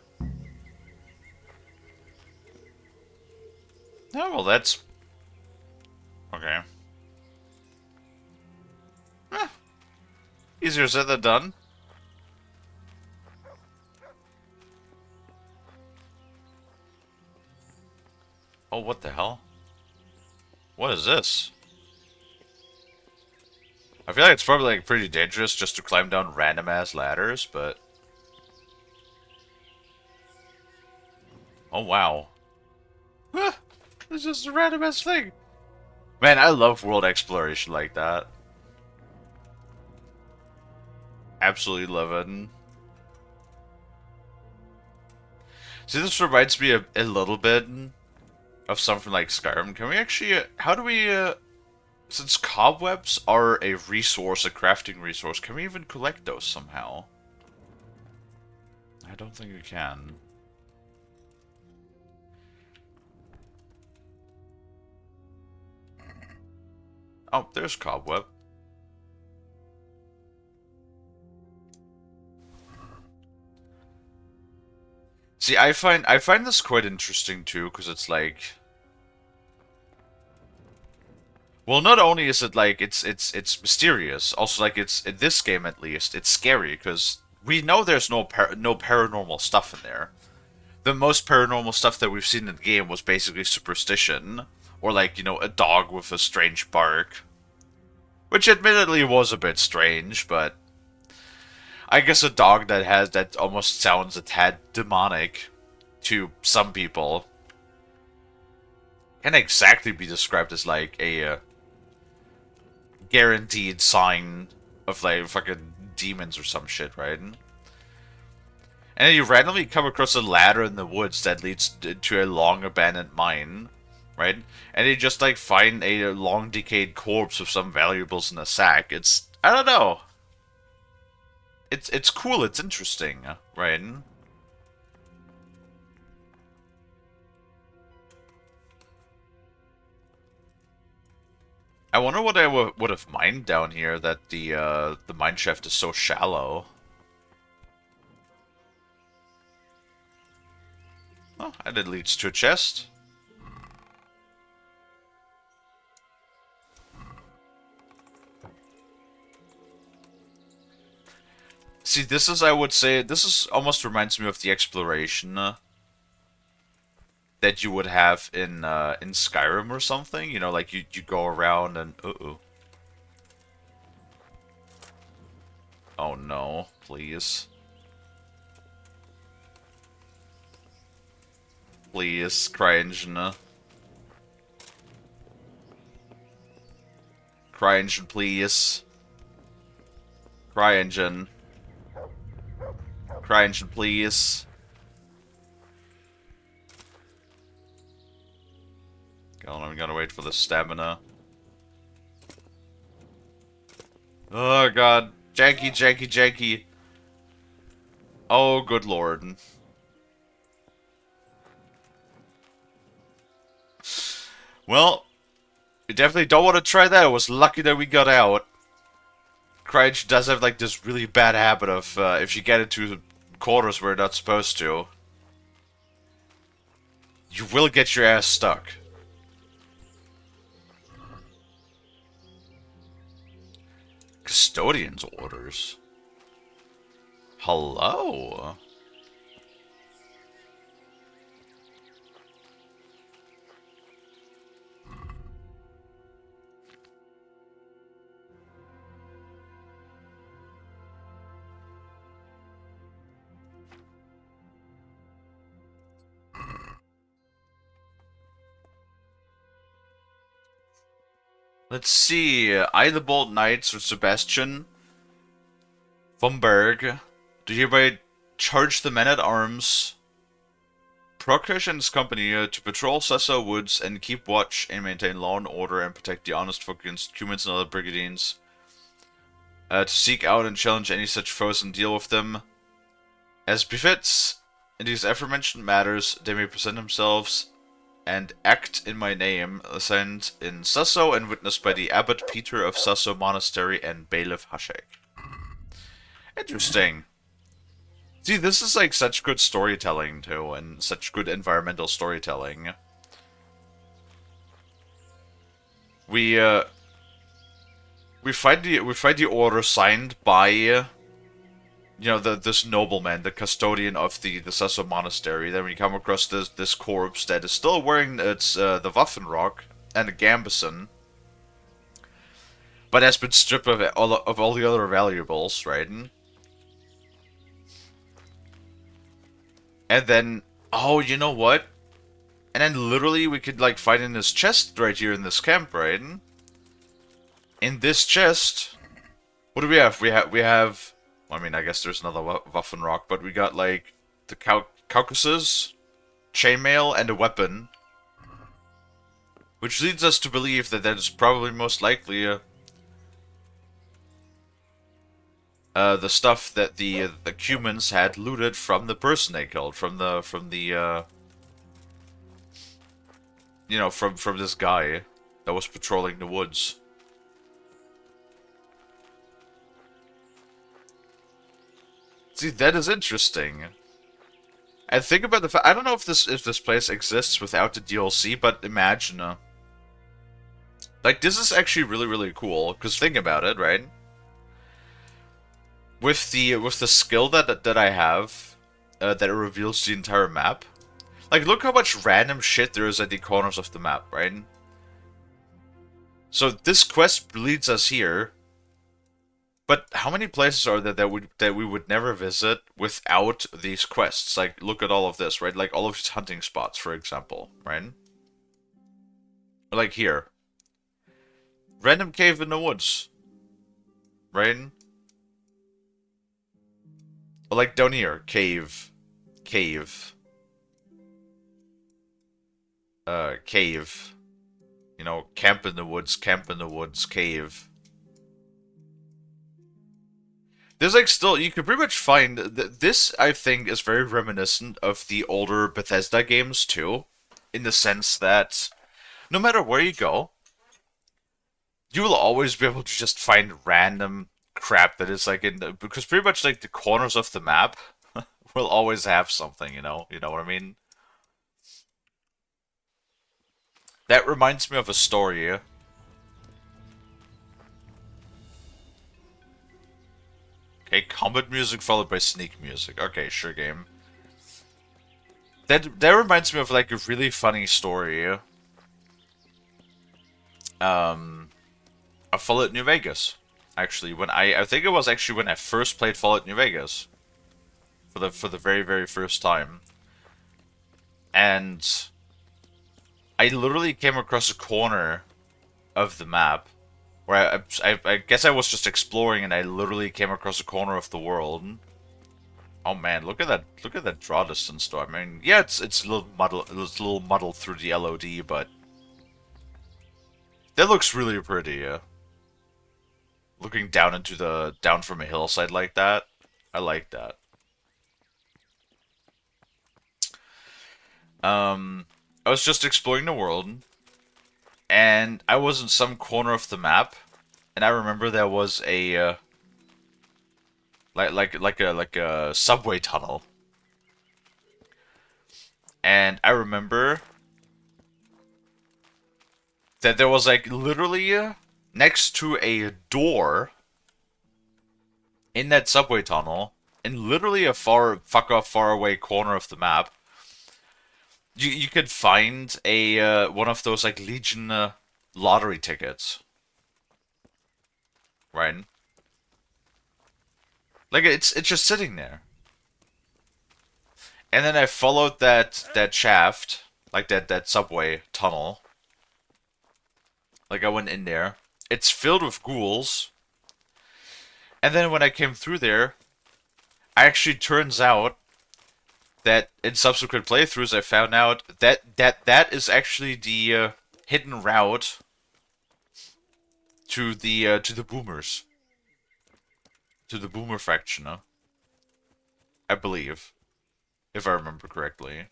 Oh, well, that's... Okay. Eh. Easier said than done. Oh, what the hell? What is this? I feel like it's probably like pretty dangerous just to climb down random ass ladders, but... Oh, wow. It's just a random ass thing. Man, I love world exploration like that. Absolutely love it. See, this reminds me a little bit of something like Skyrim. Can we actually... how do we... since cobwebs are a resource, a crafting resource, can we even collect those somehow? I don't think we can. Oh, there's cobweb. See, I find this quite interesting too, because it's like, well, not only is it like it's mysterious, also like it's in this game at least it's scary because we know there's no paranormal stuff in there. The most paranormal stuff that we've seen in the game was basically superstition, or like, you know, a dog with a strange bark, which admittedly was a bit strange, but I guess a dog that almost sounds a tad demonic to some people can exactly be described as like a guaranteed sign of like fucking demons or some shit, right? And then you randomly come across a ladder in the woods that leads to a long abandoned mine, right? And you just like find a long decayed corpse with some valuables in a sack. It's, I don't know. It's cool, it's interesting, right? I wonder what I would have mined down here that the mine shaft is so shallow. Oh, and it leads to a chest. See, this is, I would say, this is almost reminds me of the exploration that you would have in Skyrim or something. You know, like you go around and oh no, please. Please, CryEngine. CryEngine, please. CryEngine. CryEngine, please. I'm gonna wait for the stamina. Oh god. Janky, janky, janky. Oh, good lord. Well, we definitely don't want to try that. It was lucky that we got out. CryEngine does have like this really bad habit of if you get into quarters where you're not supposed to, you will get your ass stuck. Custodian's orders. Hello? Let's see. I, the Bold Knights, or Sebastian von Berg, do hereby charge the men-at-arms, Prakash and his company, to patrol Sasso Woods and keep watch and maintain law and order and protect the honest folk against humans and other brigadines, to seek out and challenge any such foes and deal with them as befits. In these aforementioned matters, they may present themselves and act in my name, assigned in Sasso and witnessed by the Abbot Peter of Sasso Monastery and Bailiff Hashek. Interesting. See, this is like such good storytelling too, and such good environmental storytelling. We find the order signed by you know, this nobleman, the custodian of the Sasso Monastery. Then we come across this corpse that is still wearing its the Waffenrock and a gambeson, but has been stripped of all the other valuables, right? And then, oh, you know what? And then literally we could like find in this chest right here in this camp, right? In this chest, what do we have? We have. I mean, I guess there's another Waffenrock, but we got like the Caucasus, chainmail, and a weapon, which leads us to believe that that is probably most likely the stuff that the humans had looted from the person they killed, from the you know, from this guy that was patrolling the woods. See, that is interesting. And think about the fact, I don't know if this place exists without the DLC, but imagine like this is actually really cool, because think about it, right? With the skill that I have, that it reveals the entire map. Like, look how much random shit there is at the corners of the map, right? So this quest leads us here, but how many places are there that we would never visit without these quests? Like, look at all of this, right? Like all of these hunting spots, for example, right? Like here, random cave in the woods, right? Like down here, cave. Cave. Cave. You know, camp in the woods, cave. There's like still, you could pretty much find, this I think is very reminiscent of the older Bethesda games too. In the sense that, no matter where you go, you will always be able to just find random crap that is like because pretty much like the corners of the map will always have something, you know what I mean? That reminds me of a story. Okay, combat music followed by sneak music. Okay, sure game. That reminds me of like a really funny story. Of Fallout New Vegas. Actually, when I think it was actually when I first played Fallout New Vegas. For the very, very first time. And I literally came across a corner of the map where I guess I was just exploring and I literally came across a corner of the world. Oh man, look at that draw distance though. I mean, yeah, it's a little muddled through the LOD, but that looks really pretty. Yeah. Looking down from a hillside like that, I like that. I was just exploring the world, and I was in some corner of the map, and I remember there was a like a subway tunnel, and I remember that there was like literally next to a door in that subway tunnel, in literally a far away corner of the map. You could find a one of those like Legion lottery tickets, right? Like it's just sitting there. And then I followed that shaft, like that subway tunnel. Like I went in there. It's filled with ghouls. And then when I came through there, actually turns out that in subsequent playthroughs I found out that is actually the hidden route to the boomers, to the boomer faction, I believe, if I remember correctly.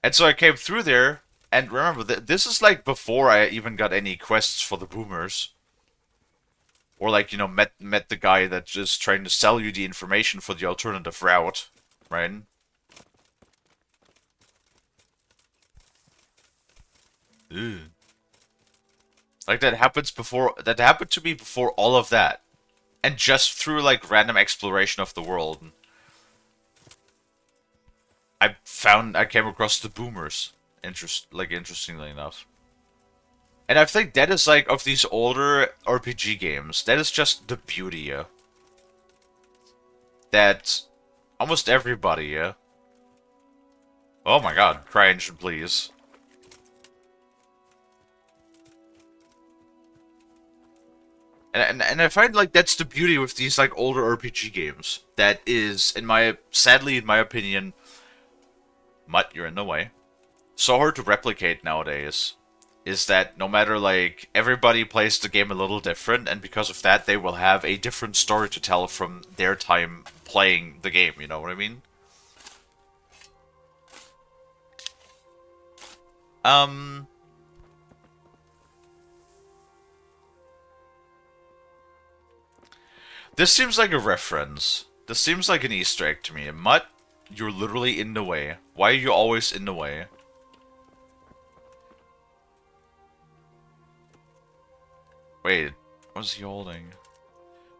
And so I came through there, and remember this is like before I even got any quests for the boomers. Or like, you know, met the guy that's just trying to sell you the information for the alternative route, right? Ew. Like that happened to me before all of that. And just through like random exploration of the world. I came across the boomers. Interestingly enough. And I think that is like, of these older RPG games, that is just the beauty, that almost everybody, oh my god, cry engine please. And I find like that's the beauty with these like older RPG games. That is, sadly in my opinion, Mutt, you're in the way, so hard to replicate nowadays. Is that no matter, like, everybody plays the game a little different, and because of that, they will have a different story to tell from their time playing the game, you know what I mean? This seems like a reference. This seems like an Easter egg to me. Mutt, you're literally in the way. Why are you always in the way? Wait, what's he holding?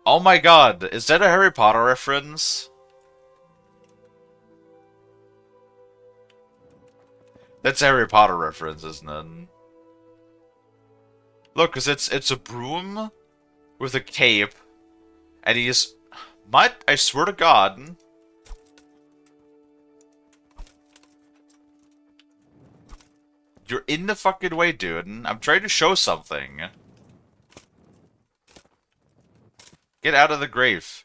Oh my god, is that a Harry Potter reference? That's a Harry Potter reference, isn't it? Look, cause it's a broom with a cape, and he's... Mutt, I swear to god. You're in the fucking way, dude. I'm trying to show something. Get out of the grave.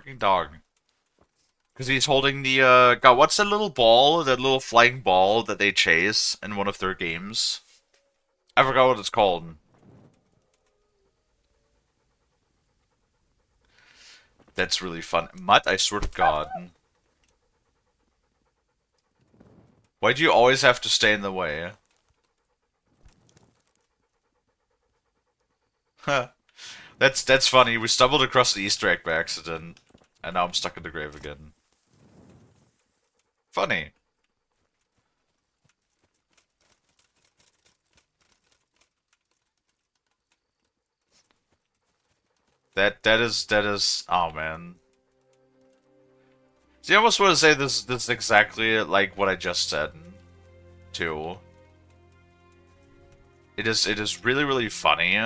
fucking dog. Because he's holding the, God, what's that little ball? That little flying ball that they chase in one of their games? I forgot what it's called. That's really fun. Mutt, I swear to God. Why do you always have to stay in the way? Huh. That's funny. We stumbled across the Easter egg by accident, and now I'm stuck in the grave again. Funny. That is oh man. See, I almost want to say this is exactly like what I just said too. It is really funny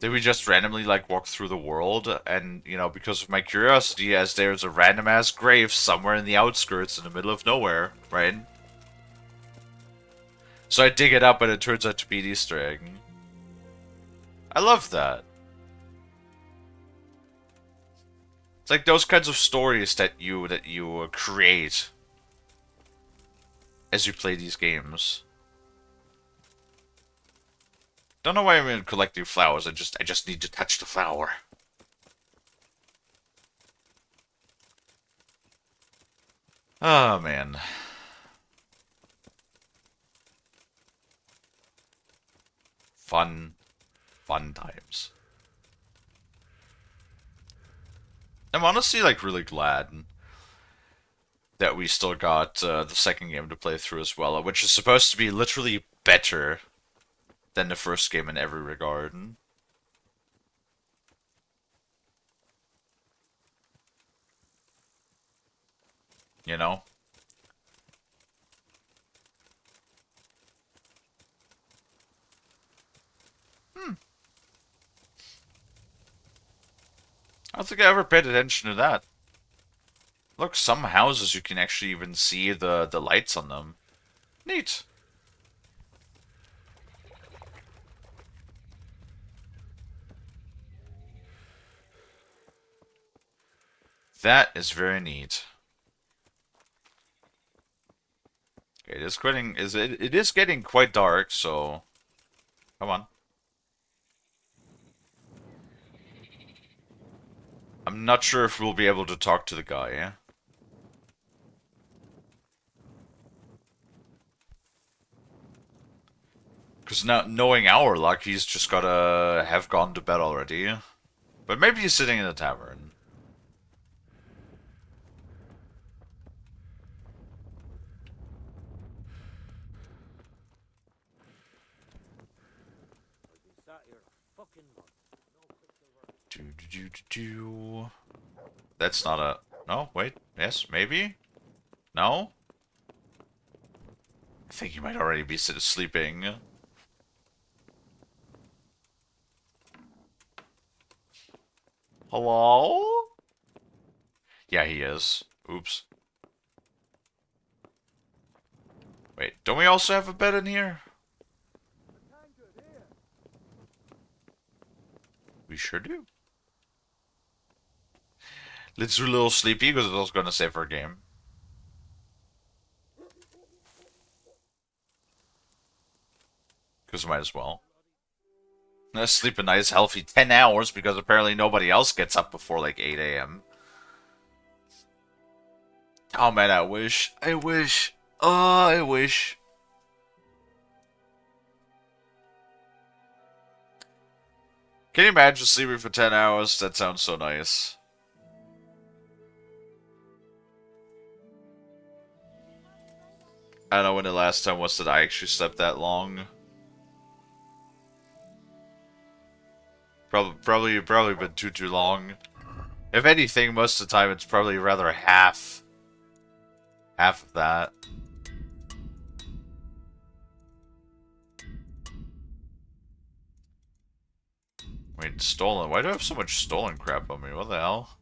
that we just randomly like walk through the world, and you know, because of my curiosity, as there's a random ass grave somewhere in the outskirts in the middle of nowhere, right? So I dig it up and it turns out to be an Easter egg. I love that. It's like those kinds of stories that you create as you play these games. Don't know why I'm collecting flowers. I just need to touch the flower. Oh man. Fun times. I'm honestly like really glad that we still got the second game to play through as well, which is supposed to be literally better than the first game in every regard. You know? I don't think I ever paid attention to that. Look, some houses you can actually even see the lights on them. Neat. That is very neat. Okay, it is getting quite dark, so come on. I'm not sure if we'll be able to talk to the guy, yeah? Because now, knowing our luck, he's just gotta have gone to bed already. But maybe he's sitting in the tavern. That's not a... No, wait. Yes, maybe? No? I think he might already be sleeping. Hello? Yeah, he is. Oops. Wait, don't we also have a bed in here? We sure do. Let's do a little sleepy because I was gonna save our game. Because might as well. Let's sleep a nice healthy 10 hours because apparently nobody else gets up before like 8 a.m. Oh man, I wish. I wish. Oh, I wish. Can you imagine sleeping for 10 hours? That sounds so nice. I don't know when the last time was that I actually slept that long. Probably been too long. If anything, most of the time it's probably rather half of that. Wait, stolen. Why do I have so much stolen crap on me? What the hell?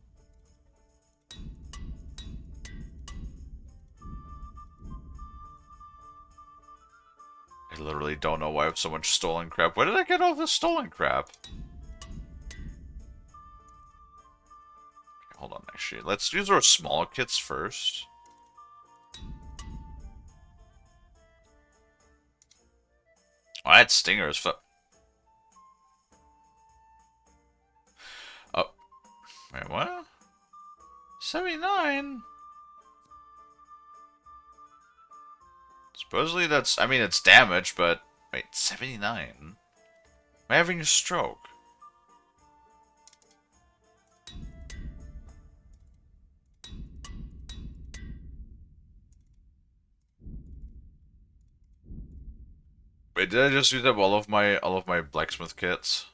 I literally don't know why I have so much stolen crap. Where did I get all this stolen crap? hold on, actually. Let's use our small kits first. Oh, that stinger is oh. Wait, what? 79? Supposedly that's, I mean, it's damage, but... Wait, 79? Am I having a stroke? Wait, did I just use up all of my blacksmith kits?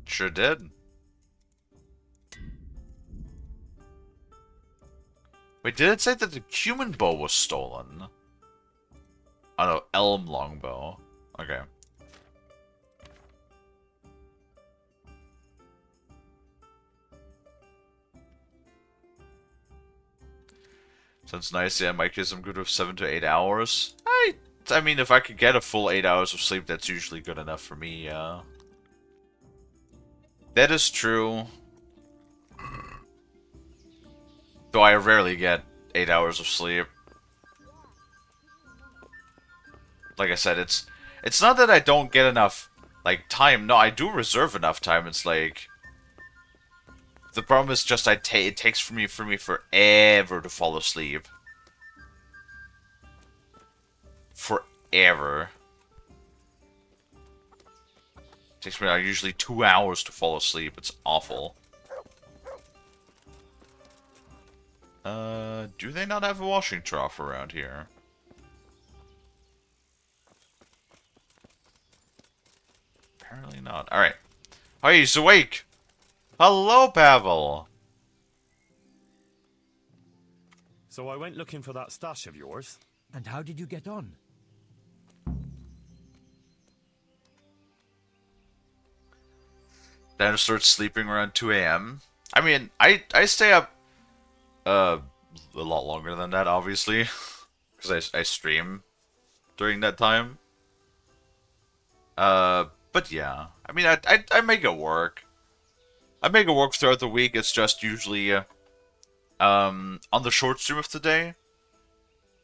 Sure did. Wait, did it say that the human bow was stolen? Oh no, elm longbow. Okay. Sounds nice, yeah, my case I'm good with 7 to 8 hours. I mean, if I could get a full 8 hours of sleep, that's usually good enough for me, yeah. That is true. Though I rarely get 8 hours of sleep. Like I said, it's not that I don't get enough, like, time. No, I do reserve enough time. It's like... The problem is just it takes for me forever to fall asleep. Forever. It takes me like usually 2 hours to fall asleep. It's awful. Do they not have a washing trough around here? Apparently not. Alright. Oh, he's awake! Hello, Pavel! So I went looking for that stash of yours. And how did you get on? Then I start sleeping around 2 a.m. I mean, I stay up a lot longer than that, obviously. Because I stream during that time. But yeah. I mean, I make it work. I make it work throughout the week. It's just usually on the short stream of the day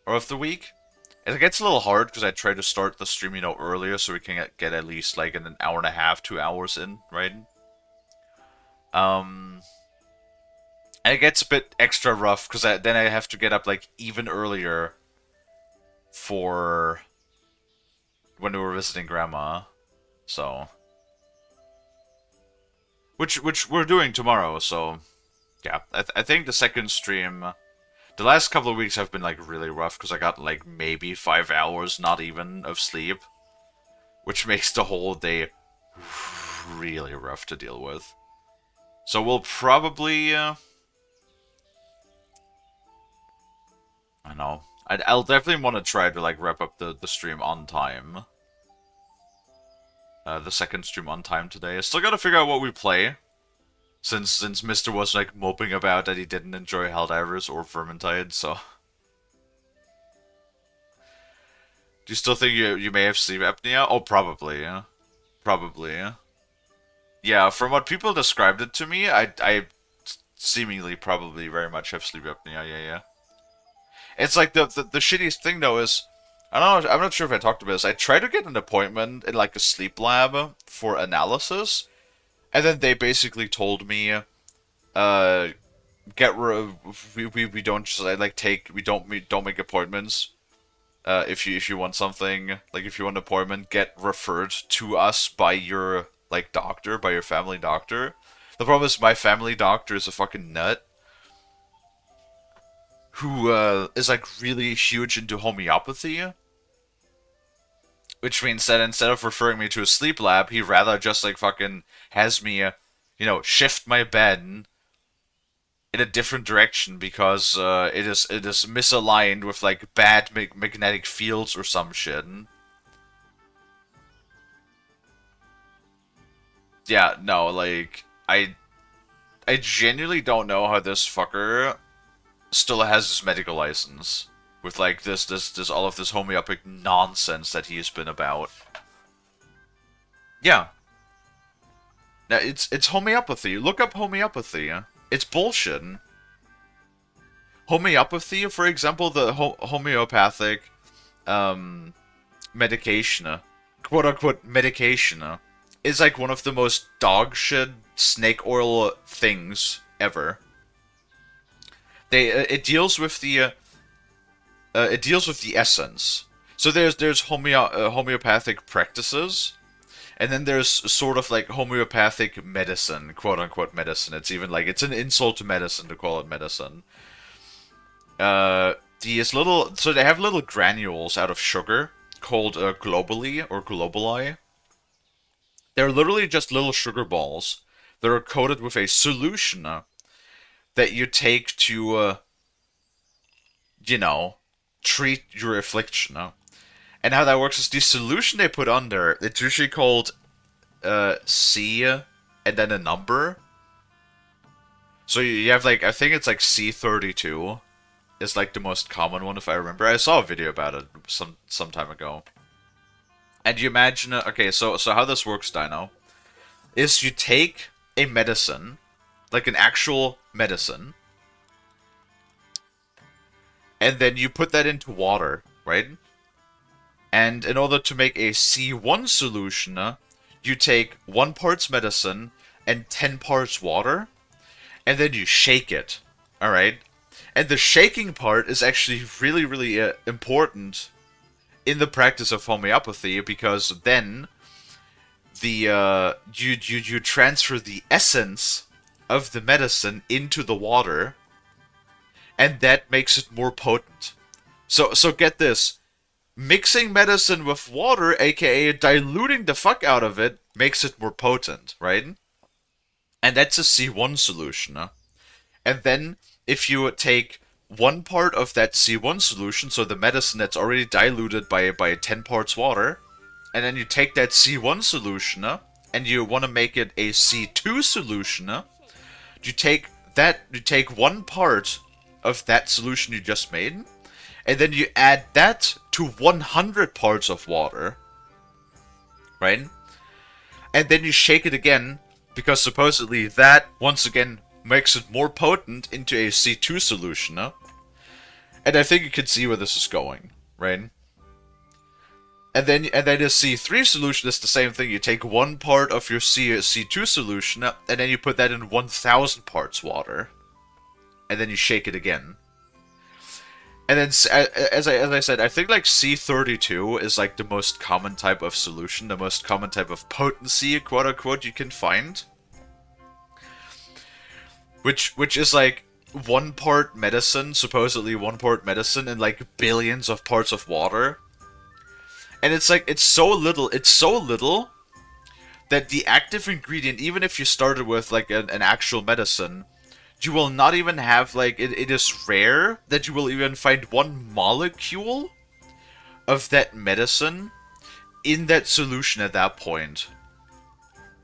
or of the week. It gets a little hard because I try to start the stream, you know, earlier so we can get at least like an hour and a half, 2 hours in, right? And it gets a bit extra rough because then I have to get up like even earlier for when we were visiting Grandma, so. Which we're doing tomorrow, so yeah. I think the second stream, the last couple of weeks have been like really rough because I got like maybe 5 hours, not even, of sleep, which makes the whole day really rough to deal with. So we'll probably, I don't know. I'll definitely want to try to like wrap up the stream on time. The second stream on time today. I still gotta figure out what we play. Since Mr. was like moping about that he didn't enjoy Helldivers or Vermintide, so. Do you still think you may have sleep apnea? Oh, probably, yeah. Probably, yeah. Yeah, from what people described it to me, I seemingly probably very much have sleep apnea, yeah. It's like the shittiest thing though is, I don't know, I'm not sure if I talked about this. I tried to get an appointment in like a sleep lab for analysis, and then they basically told me, we don't just like we don't make appointments. If you want something, like if you want an appointment, get referred to us by your like doctor, by your family doctor. The problem is my family doctor is a fucking nut who is like really huge into homeopathy. Which means that instead of referring me to a sleep lab, he rather just like fucking has me, you know, shift my bed in a different direction because it is misaligned with like bad magnetic fields or some shit. Yeah, no, like I genuinely don't know how this fucker still has his medical license. With like this all of this homeopathic nonsense that he has been about. Yeah. Now, it's homeopathy. Look up homeopathy. It's bullshit. Homeopathy, for example, the homeopathic medication, quote-unquote medication, is like one of the most dog shit snake oil things ever. It deals with the essence. So there's homeopathic practices, and then there's sort of like homeopathic medicine, quote-unquote medicine. It's even like, it's an insult to medicine to call it medicine. So they have little granules out of sugar called globally or globuli. They're literally just little sugar balls that are coated with a solution that you take to, treat your affliction. And how that works is the solution they put on there, it's usually called C and then a number. So you have like, I think it's like C32 is like the most common one if I remember. I saw a video about it some time ago. And you imagine, okay, so how this works, Dino, is you take a medicine, like an actual medicine, and then you put that into water, right? And in order to make a C1 solution, you take 1 part medicine and 10 parts water, and then you shake it, alright? And the shaking part is actually really, really important in the practice of homeopathy, because then you transfer the essence of the medicine into the water, and that makes it more potent. So get this. Mixing medicine with water, aka diluting the fuck out of it, makes it more potent, right? And that's a C1 solution. And then, if you take 1 part of that C1 solution, so the medicine that's already diluted by 10 parts water, and then you take that C1 solution, and you want to make it a C2 solution, you take 1 part of that solution you just made, and then you add that to 100 parts of water, right? And then you shake it again, because supposedly that, once again, makes it more potent into a C2 solution, and I think you can see where this is going, right? And then a C3 solution is the same thing. You take 1 part of your C2 solution, and then you put that in 1,000 parts water, and then you shake it again. And then, as I said, I think like C32 is like the most common type of solution, the most common type of potency, quote unquote, you can find. Which is like 1 part medicine, supposedly 1 part medicine, and like billions of parts of water. And it's like, it's so little that the active ingredient, even if you started with like an actual medicine, you will not even have, like, it is rare that you will even find 1 molecule of that medicine in that solution at that point.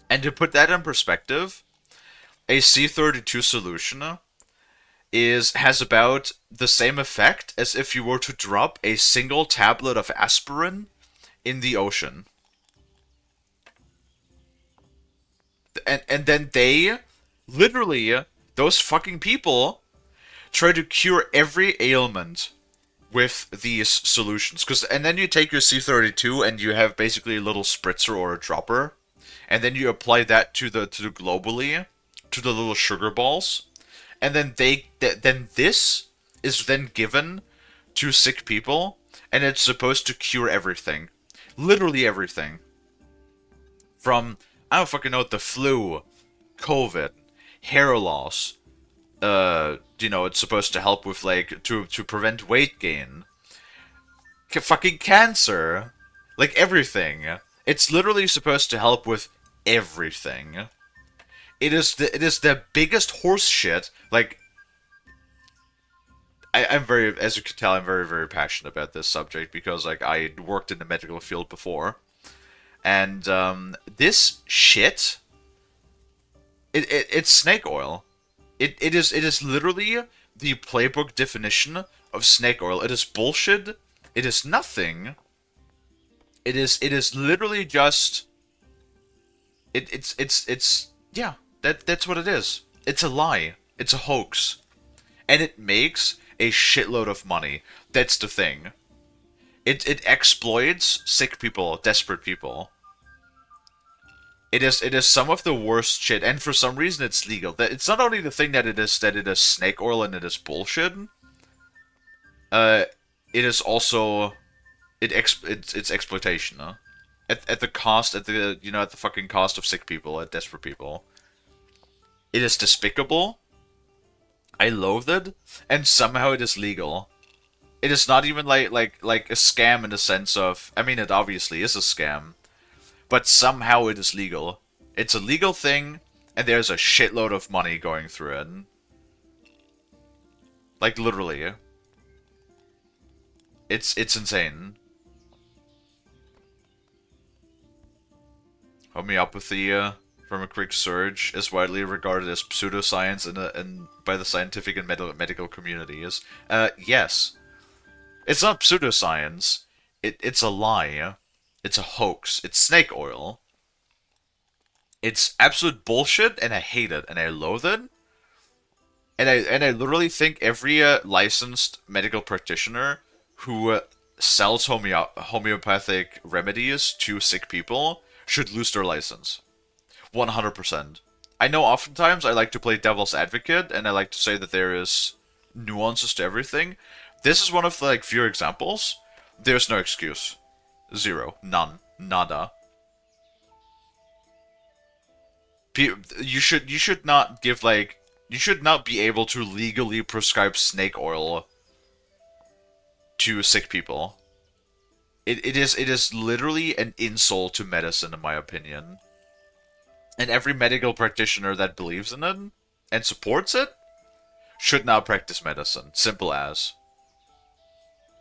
And to put that in perspective, a C32 solution has about the same effect as if you were to drop a single tablet of aspirin in the ocean. And then they, literally, those fucking people try to cure every ailment with these solutions. And then you take your C32 and you have basically a little spritzer or a dropper, and then you apply that to the globally, to the little sugar balls, and then then this is then given to sick people, and it's supposed to cure everything. Literally everything. From, I don't fucking know, the flu, COVID, hair loss, it's supposed to help with, like, to prevent weight gain, fucking cancer, like, everything. It's literally supposed to help with everything. It is the biggest horse shit. Like, I'm very, as you can tell, I'm very, very passionate about this subject, because, like, I worked in the medical field before, and this shit, it's snake oil. It is literally the playbook definition of snake oil. It is bullshit. It is nothing. It is literally just it's Yeah, that's what it is. It's a lie. It's a hoax. And it makes a shitload of money. That's the thing. It exploits sick people, desperate people. It is some of the worst shit, and for some reason it's legal. It's not only the thing that it is snake oil and it is bullshit. It is also it's exploitation, huh? At the cost at the at the fucking cost of sick people, at desperate people. It is despicable. I loathe it, and somehow it is legal. It is not even like a scam in the sense of, I mean, it obviously is a scam, but somehow it is legal. It's a legal thing, and there's a shitload of money going through it. Like, literally. It's insane. Homeopathy from a quick surge is widely regarded as pseudoscience in by the scientific and medical communities. Yes. It's not pseudoscience. It's a lie. It's a hoax. It's snake oil. It's absolute bullshit, and I hate it, and I loathe it. And I literally think every licensed medical practitioner who sells homeopathic remedies to sick people should lose their license. 100%. I know oftentimes I like to play devil's advocate, and I like to say that there is nuances to everything. This is one of the few examples. There's no excuse. Zero. None. Nada. You should not give you should not be able to legally prescribe snake oil to sick people. It is literally an insult to medicine, in my opinion. And every medical practitioner that believes in it and supports it should not practice medicine. Simple as.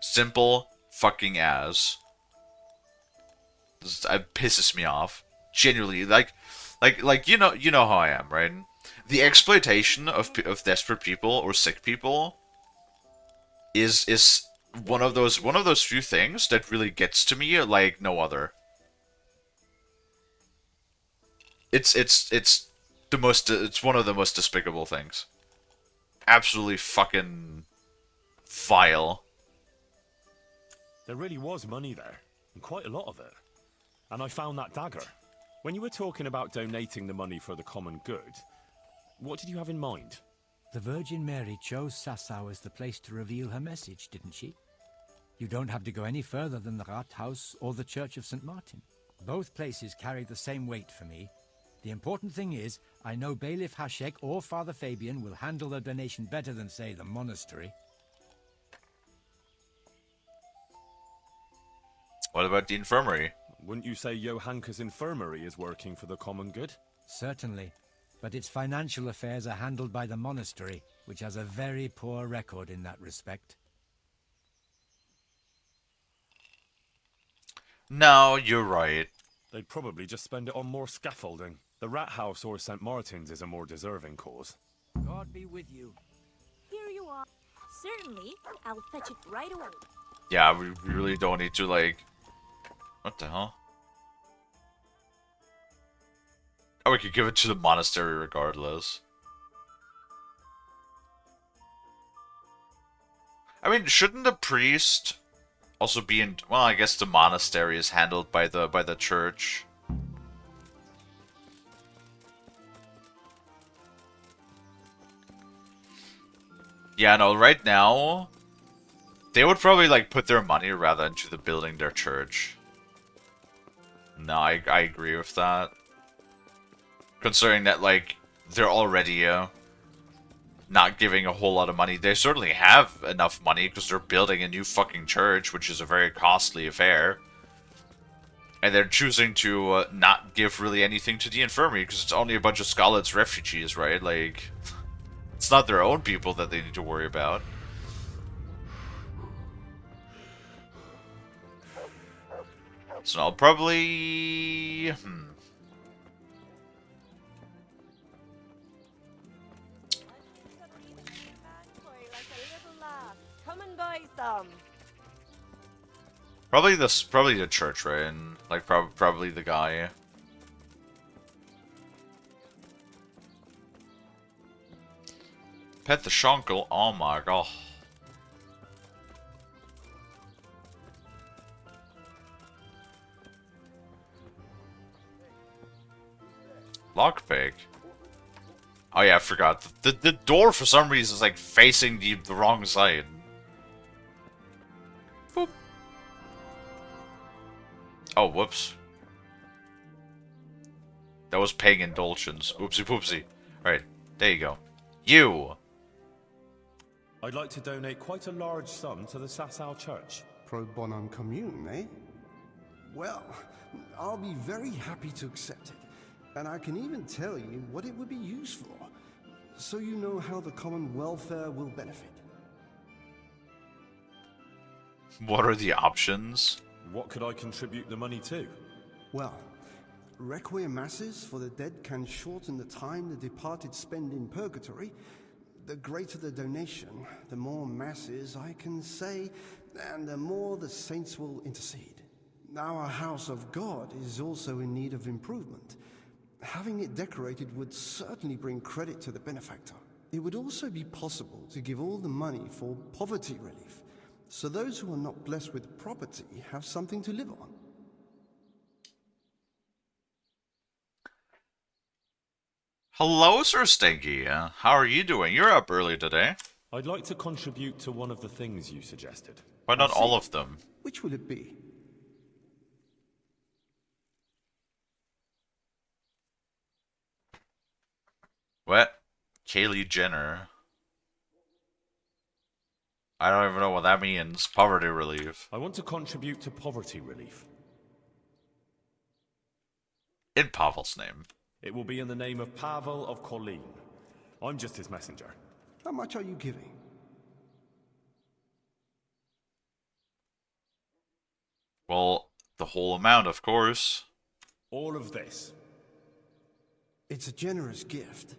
Simple fucking as. It pisses me off. Genuinely, you know how I am, right? The exploitation of desperate people or sick people is one of those few things that really gets to me like no other. It's one of the most despicable things. Absolutely fucking vile. There really was money there, and quite a lot of it. And I found that dagger. When you were talking about donating the money for the common good, what did you have in mind? The Virgin Mary chose Sasau as the place to reveal her message, didn't she? You don't have to go any further than the Rathaus or the Church of St. Martin. Both places carry the same weight for me. The important thing is, I know Bailiff Hashek or Father Fabian will handle the donation better than, say, the monastery. What about the infirmary? Wouldn't you say Johanka's infirmary is working for the common good? Certainly. But its financial affairs are handled by the monastery, which has a very poor record in that respect. No, you're right. They'd probably just spend it on more scaffolding. The Rat House or St. Martin's is a more deserving cause. God be with you. Here you are. Certainly, I'll fetch it right away. Yeah, we really don't need to, what the hell? Oh, we could give it to the monastery regardless. I mean, shouldn't the priest also be in... Well, I guess the monastery is handled by the church. Yeah, no, right now, they would probably, put their money rather into the building their church. No, I agree with that. Considering that, they're already, not giving a whole lot of money. They certainly have enough money because they're building a new fucking church, which is a very costly affair. And they're choosing to not give really anything to the infirmary because it's only a bunch of Skalitz refugees, right? It's not their own people that they need to worry about. So I'll probably... Come and buy some. Probably the church, right? And probably the guy. Pet the Shonkel. Oh my god. Lockpick. Oh yeah, I forgot. The door for some reason is like facing the wrong side. Boop. Oh, whoops. That was paying indulgence. Oopsie poopsie. Alright, there you go. You! I'd like to donate quite a large sum to the Sasau Church. Pro bonum commune, eh? Well, I'll be very happy to accept it. And I can even tell you what it would be used for, so you know how the common welfare will benefit. What are the options? What could I contribute the money to? Well, requiem masses for the dead can shorten the time the departed spend in purgatory. The greater the donation, the more masses I can say, and the more the saints will intercede. Our house of God is also in need of improvement. Having it decorated would certainly bring credit to the benefactor. It would also be possible to give all the money for poverty relief, so those who are not blessed with property have something to live on. Hello, Sir Stinky. How are you doing? You're up early today. I'd like to contribute to one of the things you suggested. Why not all of them? Which will it be? What? Kalie Jenner. I don't even know what that means. Poverty relief. I want to contribute to poverty relief. In Pavel's name. It will be in the name of Pavel of Colleen. I'm just his messenger. How much are you giving? Well, the whole amount, of course. All of this. It's a generous gift.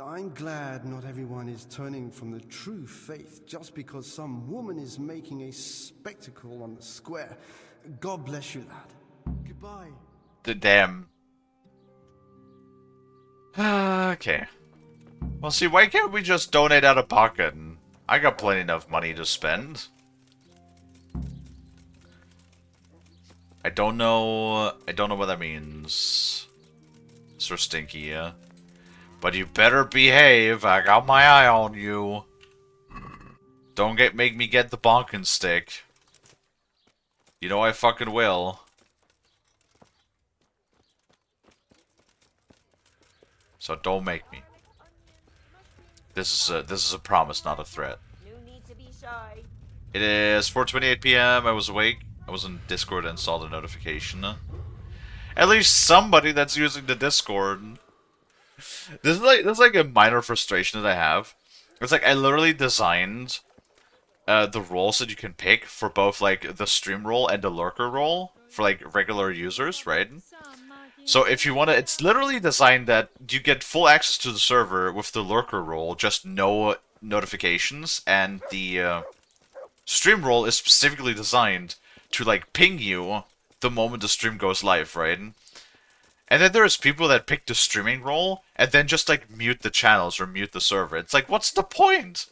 I'm glad not everyone is turning from the true faith just because some woman is making a spectacle on the square. God bless you, lad. Goodbye. The damn. Okay. Well, see, why can't we just donate out of pocket? And I got plenty of money to spend. I don't know what that means. Sir Stinky, yeah. But you better behave. I got my eye on you. Don't make me get the bonkin' stick. You know I fucking will. So don't make me. This is a promise, not a threat. No need to be shy. It is 4:28 p.m. I was awake. I was in Discord and saw the notification. At least somebody that's using the Discord. This is like a minor frustration that I have. It's like I literally designed the roles that you can pick for both like the stream role and the lurker role for like regular users, right? So if you want to, it's literally designed that you get full access to the server with the lurker role, just no notifications, and the stream role is specifically designed to like ping you the moment the stream goes live, right? And then there's people that pick the streaming role and then just like mute the channels or mute the server. It's like, what's the point?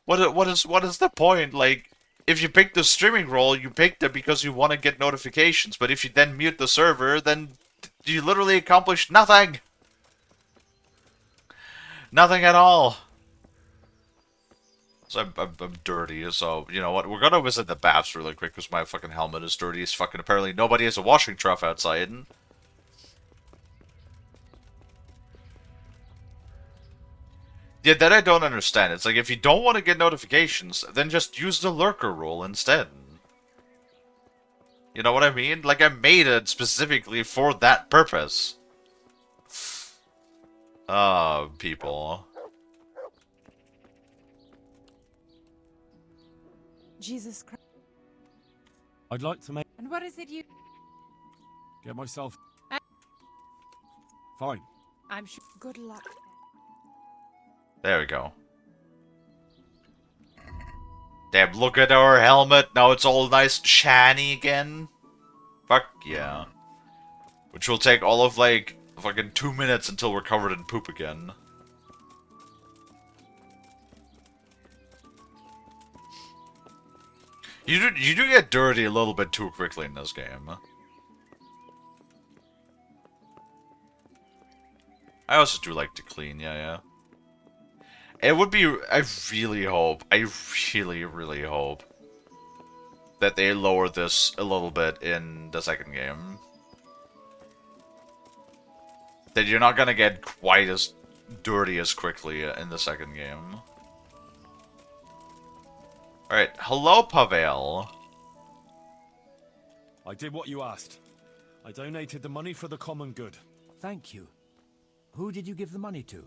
What is the point? Like, if you pick the streaming role, you picked it because you want to get notifications. But if you then mute the server, then you literally accomplish nothing. Nothing at all. So I'm dirty, so you know what? We're gonna visit the baths really quick because my fucking helmet is dirty as fucking. Apparently nobody has a washing trough outside. Yeah, that I don't understand. It's like, if you don't want to get notifications, then just use the lurker rule instead. You know what I mean? Like, I made it specifically for that purpose. Oh, people. Jesus Christ. I'd like to make... And what is it you... Get myself... Fine. I'm sure... Good luck. There we go. Damn, look at our helmet. Now it's all nice and shiny again. Fuck yeah. Which will take all of, like, fucking 2 minutes until we're covered in poop again. You do get dirty a little bit too quickly in this game. I also do like to clean, yeah. It would be, I really hope, really hope that they lower this a little bit in the second game. That you're not gonna get quite as dirty as quickly in the second game. Alright, hello, Pavel. I did what you asked. I donated the money for the common good. Thank you. Who did you give the money to?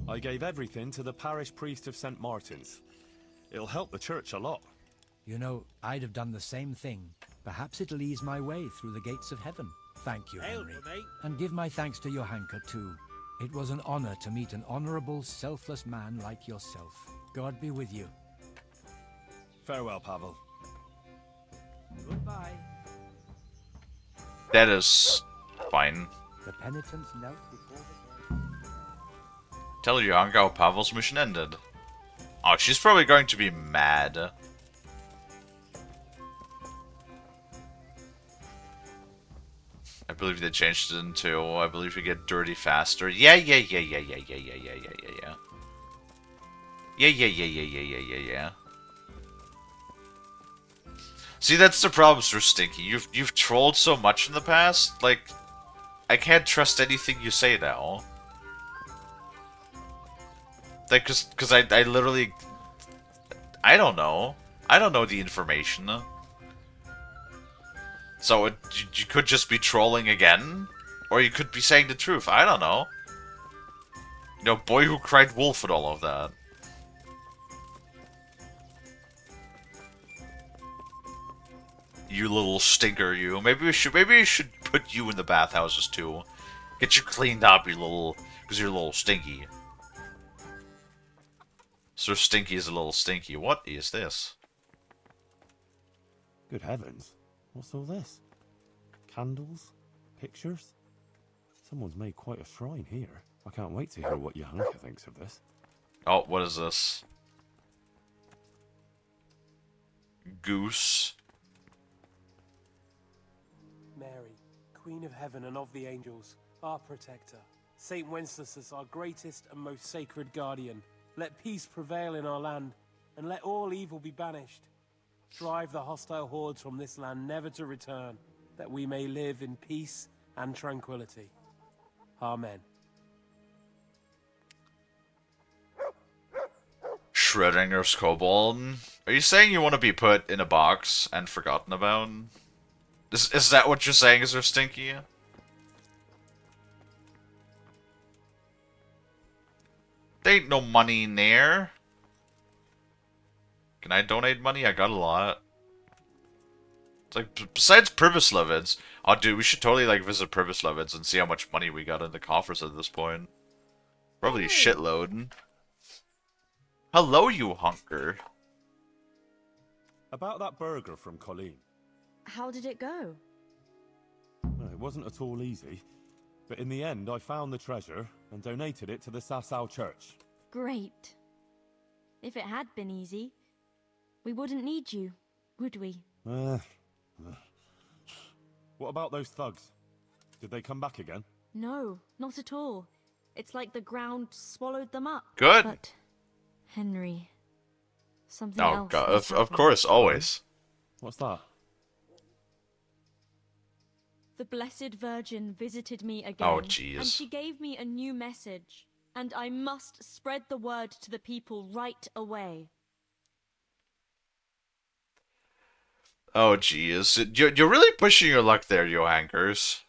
I gave everything to the parish priest of St. Martin's. It'll help the church a lot. You know, I'd have done the same thing. Perhaps it'll ease my way through the gates of heaven. Thank you, Henry. And give my thanks to Johanka, too. It was an honor to meet an honorable, selfless man like yourself. God be with you. Farewell, Pavel. Goodbye. That is fine. The penitents knelt before the... Tell Johanka how Pavel's mission ended. Oh, she's probably going to be mad. I believe they changed it into, I believe you get dirty faster. Yeah. See, that's the problem, Sir Stinky. You've trolled so much in the past, like, I can't trust anything you say now. Like, cause I literally, I don't know. I don't know the information. So you could just be trolling again, or you could be saying the truth. I don't know. You know, boy who cried wolf and all of that. You little stinker, you. Maybe we should put you in the bathhouses too. Get you cleaned up, you little, because you're a little stinky. Sir Stinky is a little stinky. What is this? Good heavens. What's all this? Candles? Pictures? Someone's made quite a shrine here. I can't wait to hear what Johanka thinks of this. Oh, what is this? Goose. Mary, Queen of Heaven and of the angels, our protector. Saint Wenceslas, our greatest and most sacred guardian. Let peace prevail in our land, and let all evil be banished. Drive the hostile hordes from this land never to return, that we may live in peace and tranquility. Amen. Schrodinger's kobold. Are you saying you want to be put in a box and forgotten about? Is that what you're saying, is there Stinky? There ain't no money in there. Can I donate money? I got a lot. It's like, besides Purvislevids. Oh, dude, we should totally, like, visit Purvislevids and see how much money we got in the coffers at this point. Probably a shitload. Hello, you hunker. About that burger from Colleen. How did it go? Well, it wasn't at all easy. But in the end, I found the treasure and donated it to the Sasau church. Great. If it had been easy, we wouldn't need you, would we? What about those thugs? Did they come back again? No, not at all. It's like the ground swallowed them up. Good. But, Henry, something Oh, else. God, has of happened. course, always. What's that? The Blessed Virgin visited me again. Oh, jeez. And she gave me a new message. And I must spread the word to the people right away. Oh, jeez. You're really pushing your luck there, yo hankers.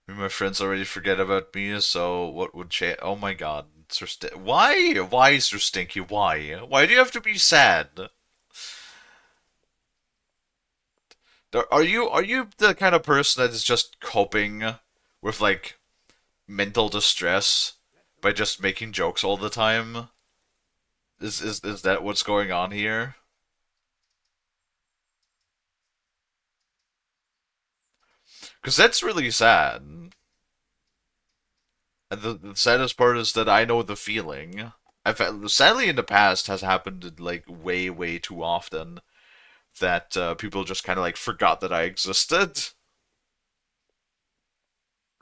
My friends already forget about me, so what would change? Oh my god. Sir Why? Why, Sir Stinky? Why? Why do you have to be sad? Are you the kind of person that is just coping with, like, mental distress by just making jokes all the time? Is that what's going on here? Because that's really sad. the saddest part is that I know the feeling. Sadly, in the past, has happened like way, way too often that people just kind of like forgot that I existed.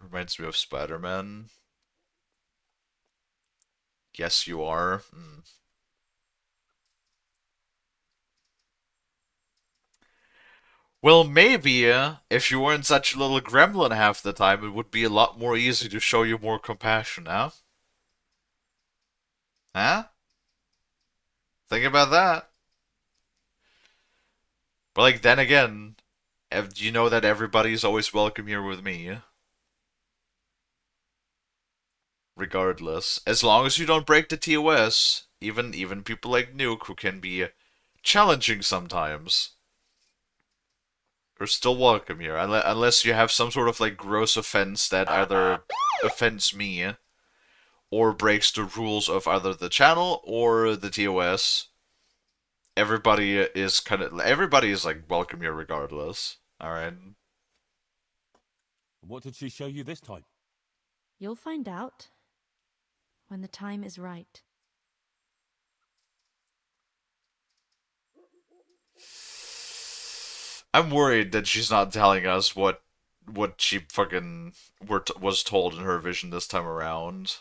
Reminds me of Spider-Man. Yes, you are. Well, maybe if you weren't such a little gremlin half the time, it would be a lot more easy to show you more compassion, huh? Huh? Think about that. But like then again, you know that everybody's always welcome here with me. Regardless, as long as you don't break the TOS, even people like Nuke who can be challenging sometimes, are still welcome here. Unless you have some sort of like gross offense that either offends me or breaks the rules of either the channel or the TOS. Everybody is like welcome here regardless. All right. What did she show you this time? You'll find out when the time is right. I'm worried that she's not telling us what she fucking was told in her vision this time around.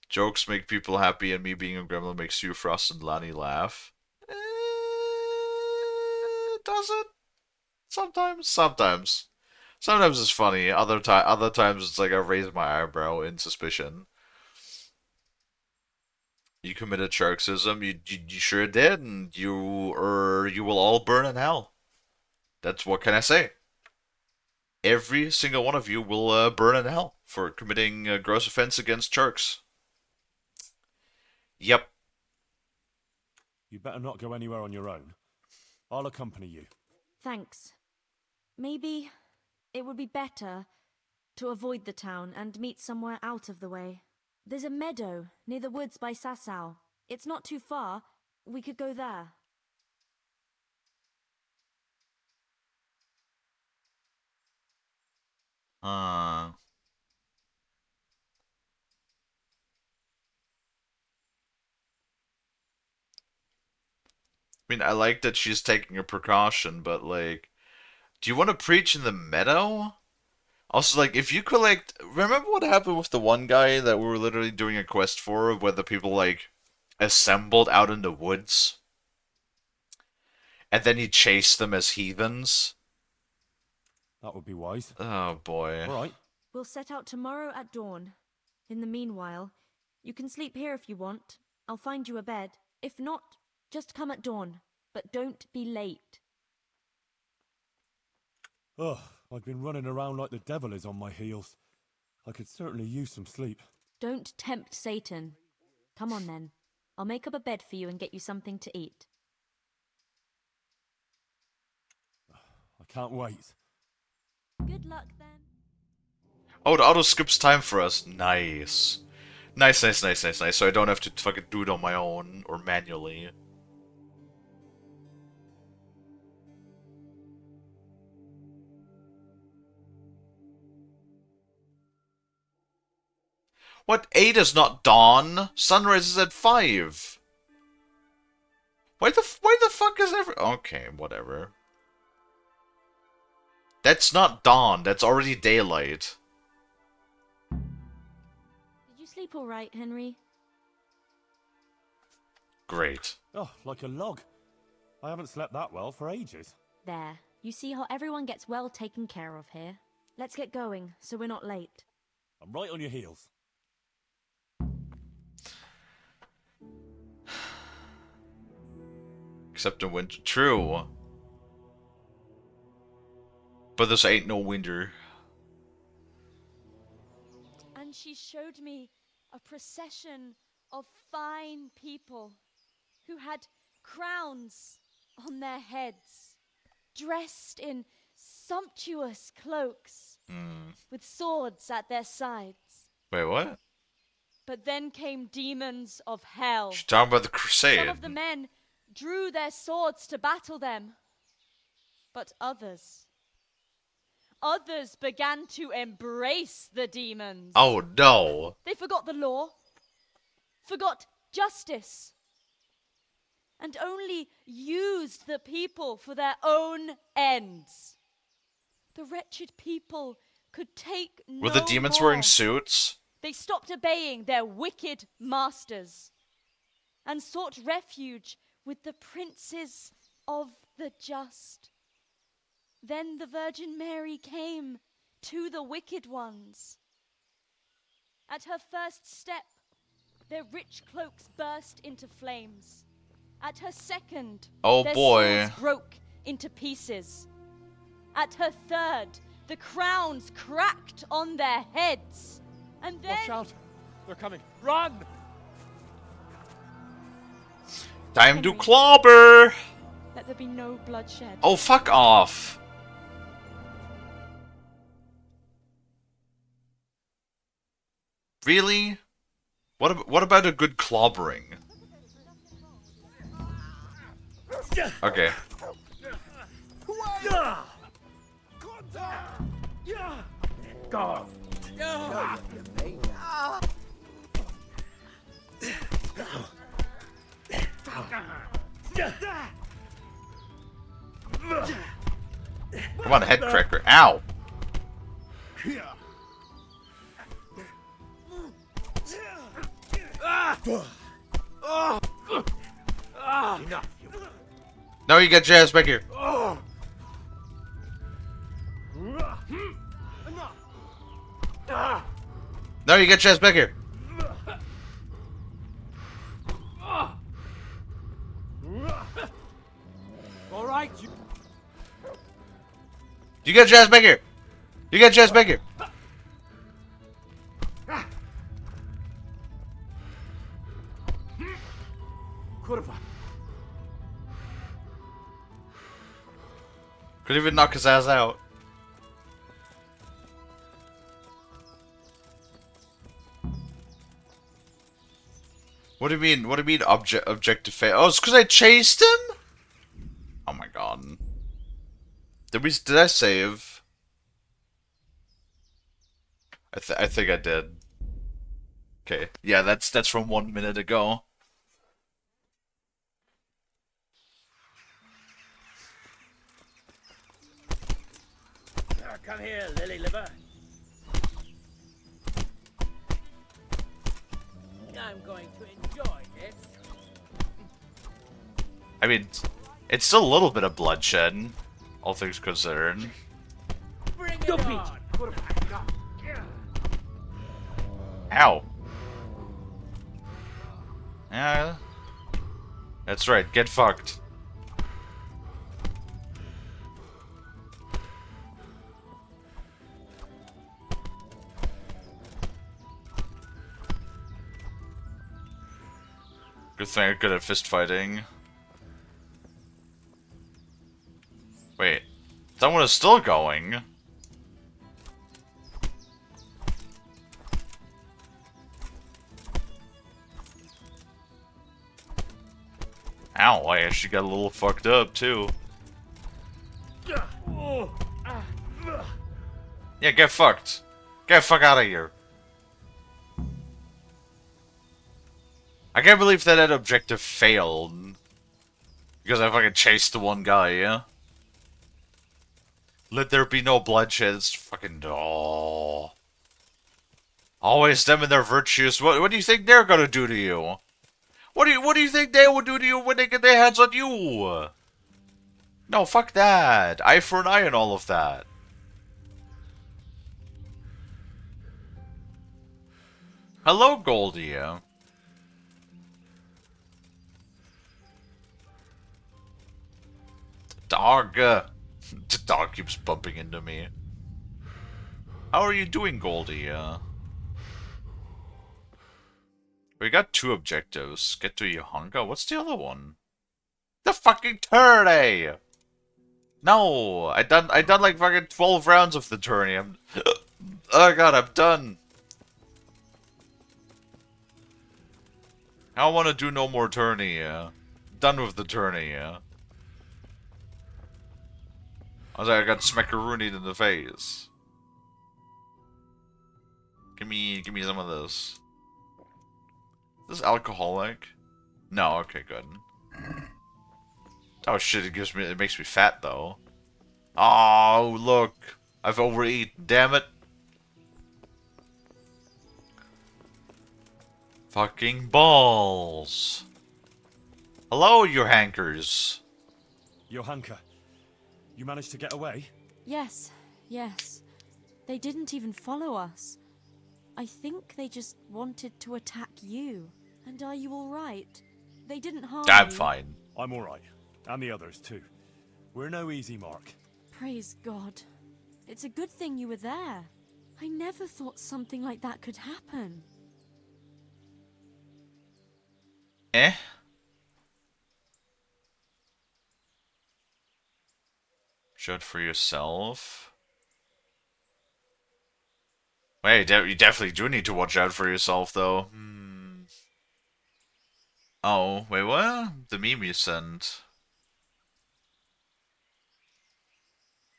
Jokes make people happy, and me being a gremlin makes you, Frost, and Lani laugh. Does it? Sometimes. Sometimes it's funny. Other times it's like I raise my eyebrow in suspicion. You committed sharksism. You sure did, and you will all burn in hell. That's what can I say. Every single one of you will burn in hell for committing a gross offense against sharks. Yep. You better not go anywhere on your own. I'll accompany you. Thanks. Maybe it would be better to avoid the town and meet somewhere out of the way. There's a meadow near the woods by Sasau. It's not too far. We could go there. I mean, I like that she's taking a precaution, but like, do you want to preach in the meadow? Also, like, if you collect, remember what happened with the one guy that we were literally doing a quest for, where the people like assembled out in the woods, and then he chased them as heathens? That would be wise. Oh boy. All right. We'll set out tomorrow at dawn. In the meanwhile, you can sleep here if you want. I'll find you a bed. If not, just come at dawn. But don't be late. Ugh, I've been running around like the devil is on my heels. I could certainly use some sleep. Don't tempt Satan. Come on then. I'll make up a bed for you and get you something to eat. I can't wait. Good luck then. Oh, the auto skips time for us. Nice. Nice. So I don't have to fucking do it on my own or manually. What? 8 is not dawn. Sunrise is at 5. Why the fuck is Okay, whatever. That's not dawn. That's already daylight. Did you sleep all right, Henry? Great. Oh, like a log. I haven't slept that well for ages. There. You see how everyone gets well taken care of here. Let's get going, so we're not late. I'm right on your heels. Except in winter. True. But this ain't no winter. And she showed me a procession of fine people who had crowns on their heads, dressed in sumptuous cloaks, with swords at their sides. Wait, what? But then came demons of hell. She's talking about the crusade. Some of the men drew their swords to battle them, but others others began to embrace the demons. Oh no. They forgot the law, forgot justice, and only used the people for their own ends. The wretched people could take no Were the demons more. wearing suits? They stopped obeying their wicked masters and sought refuge with the princes of the just. Then the Virgin Mary came to the wicked ones. At her first step, their rich cloaks burst into flames. At her second, their swords broke into pieces. At her third, the crowns cracked on their heads. And then... Watch out! They're coming. Run! Time to clobber! Let there be no bloodshed. Oh, fuck off! Really? What about a good clobbering? Okay. God. Come on, head cracker. Ow! Enough. No, you get your ass back here. No, you get your ass back here. All right, you. You get your ass back here. You get your ass back here. Could even knock his ass out. What do you mean? What do you mean objective fail? Oh, it's because I chased him? Oh my god. Did I save? I think I did. Okay. Yeah, that's from 1 minute ago. Come here, lily liver. I'm going to enjoy this. I mean, it's still a little bit of bloodshed, all things considered. Bring it on. Ow. Yeah. That's right, get fucked. Good thing I'm good at fist fighting. Wait, that one is still going. Ow, I actually got a little fucked up too. Yeah, get fucked. Get the fuck out of here. I can't believe that objective failed. Because I fucking chased the one guy, yeah? Let there be no bloodshed. It's fucking... Oh. Always them and their virtues. What do you think they're gonna do to you? What do you think they will do to you when they get their hands on you? No, fuck that. Eye for an eye and all of that. Hello, Goldie. Dog. The dog keeps bumping into me. How are you doing, Goldie? We got 2 objectives. Get to Yohanga. What's the other one? The fucking tourney! No! I done like fucking 12 rounds of the tourney. Oh god, I'm done. I don't want to do no more tourney, Done with the tourney, I was like, I got smackaroonied in the face. Give me some of this. Is this alcoholic? No, okay, good. Oh shit, it makes me fat though. Oh, look. I've overeaten, damn it. Fucking balls. Hello, you hankers. Johanka, you managed to get away? Yes, yes. They didn't even follow us. I think they just wanted to attack you. And are you alright? They didn't harm you? I'm fine. I'm alright. And the others, too. We're no easy mark. Praise God. It's a good thing you were there. I never thought something like that could happen. Eh? Judge for yourself. Wait, you definitely do need to watch out for yourself, though. Oh, wait, what? The meme you sent.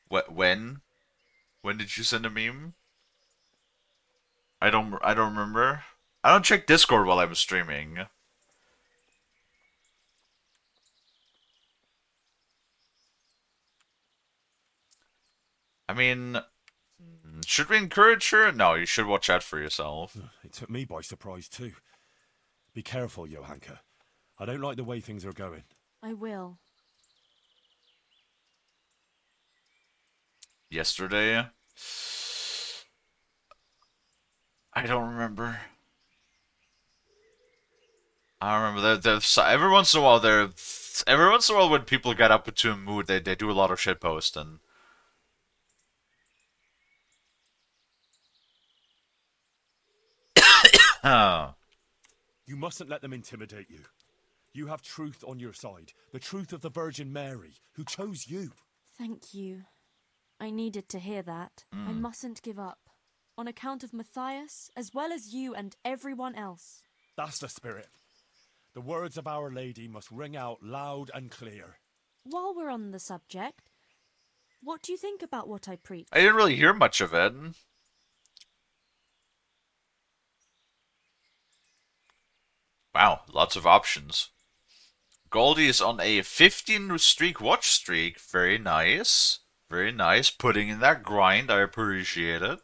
What? When? When did you send a meme? I don't remember. I don't check Discord while I'm streaming. I mean, should we encourage her? No, you should watch out for yourself. It took me by surprise, too. Be careful, Johanka. I don't like the way things are going. I will. Yesterday? I don't remember. I remember that every once in a while when people get up into a mood, they do a lot of shit posting. You mustn't let them intimidate you. You have truth on your side. The truth of the Virgin Mary, who chose you. Thank you. I needed to hear that. I mustn't give up. On account of Matthias, as well as you and everyone else. That's the spirit. The words of Our Lady must ring out loud and clear. While we're on the subject, what do you think about what I preached? I didn't really hear much of it. Wow, lots of options. Goldie is on a 15-streak watch streak. Very nice. Very nice. Putting in that grind. I appreciate it.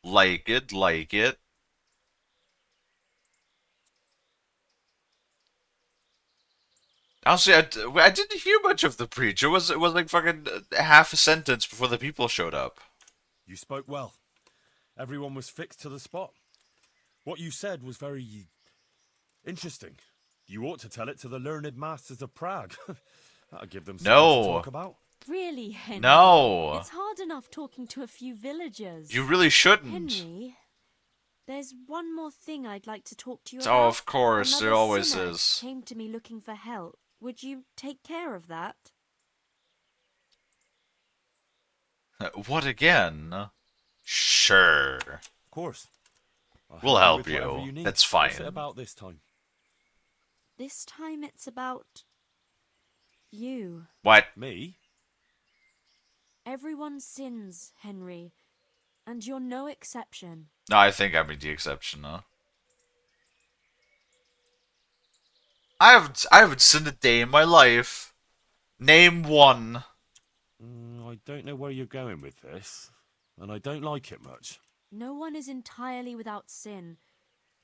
Like it, like it. Honestly, I didn't hear much of the preach. It was like fucking half a sentence before the people showed up. You spoke well. Everyone was fixed to the spot. What you said was very interesting. You ought to tell it to the learned masters of Prague. That'll give them something to talk about. Really, Henry? No. It's hard enough talking to a few villagers. You really shouldn't. Henry, there's one more thing I'd like to talk to you Oh, about. of course, Another there always sinner is. Came to me looking for help. Would you take care of that? What again? Sure. Of course. We'll help with whatever you. need. That's fine. What's it about this time? This time it's about you. What? Me? Everyone sins, Henry, and you're no exception. No, I think I'm the exception, huh? I haven't sinned a day in my life. Name one. I don't know where you're going with this, and I don't like it much. No one is entirely without sin,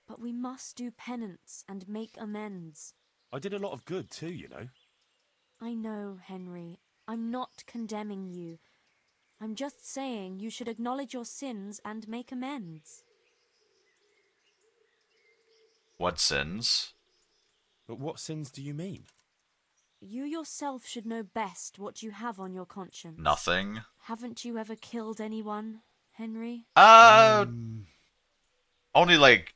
but we must do penance and make amends. I did a lot of good too, you know. I know, Henry. I'm not condemning you. I'm just saying you should acknowledge your sins and make amends. What sins? But what sins do you mean? You yourself should know best what you have on your conscience. Nothing. Haven't you ever killed anyone, Henry? Only like...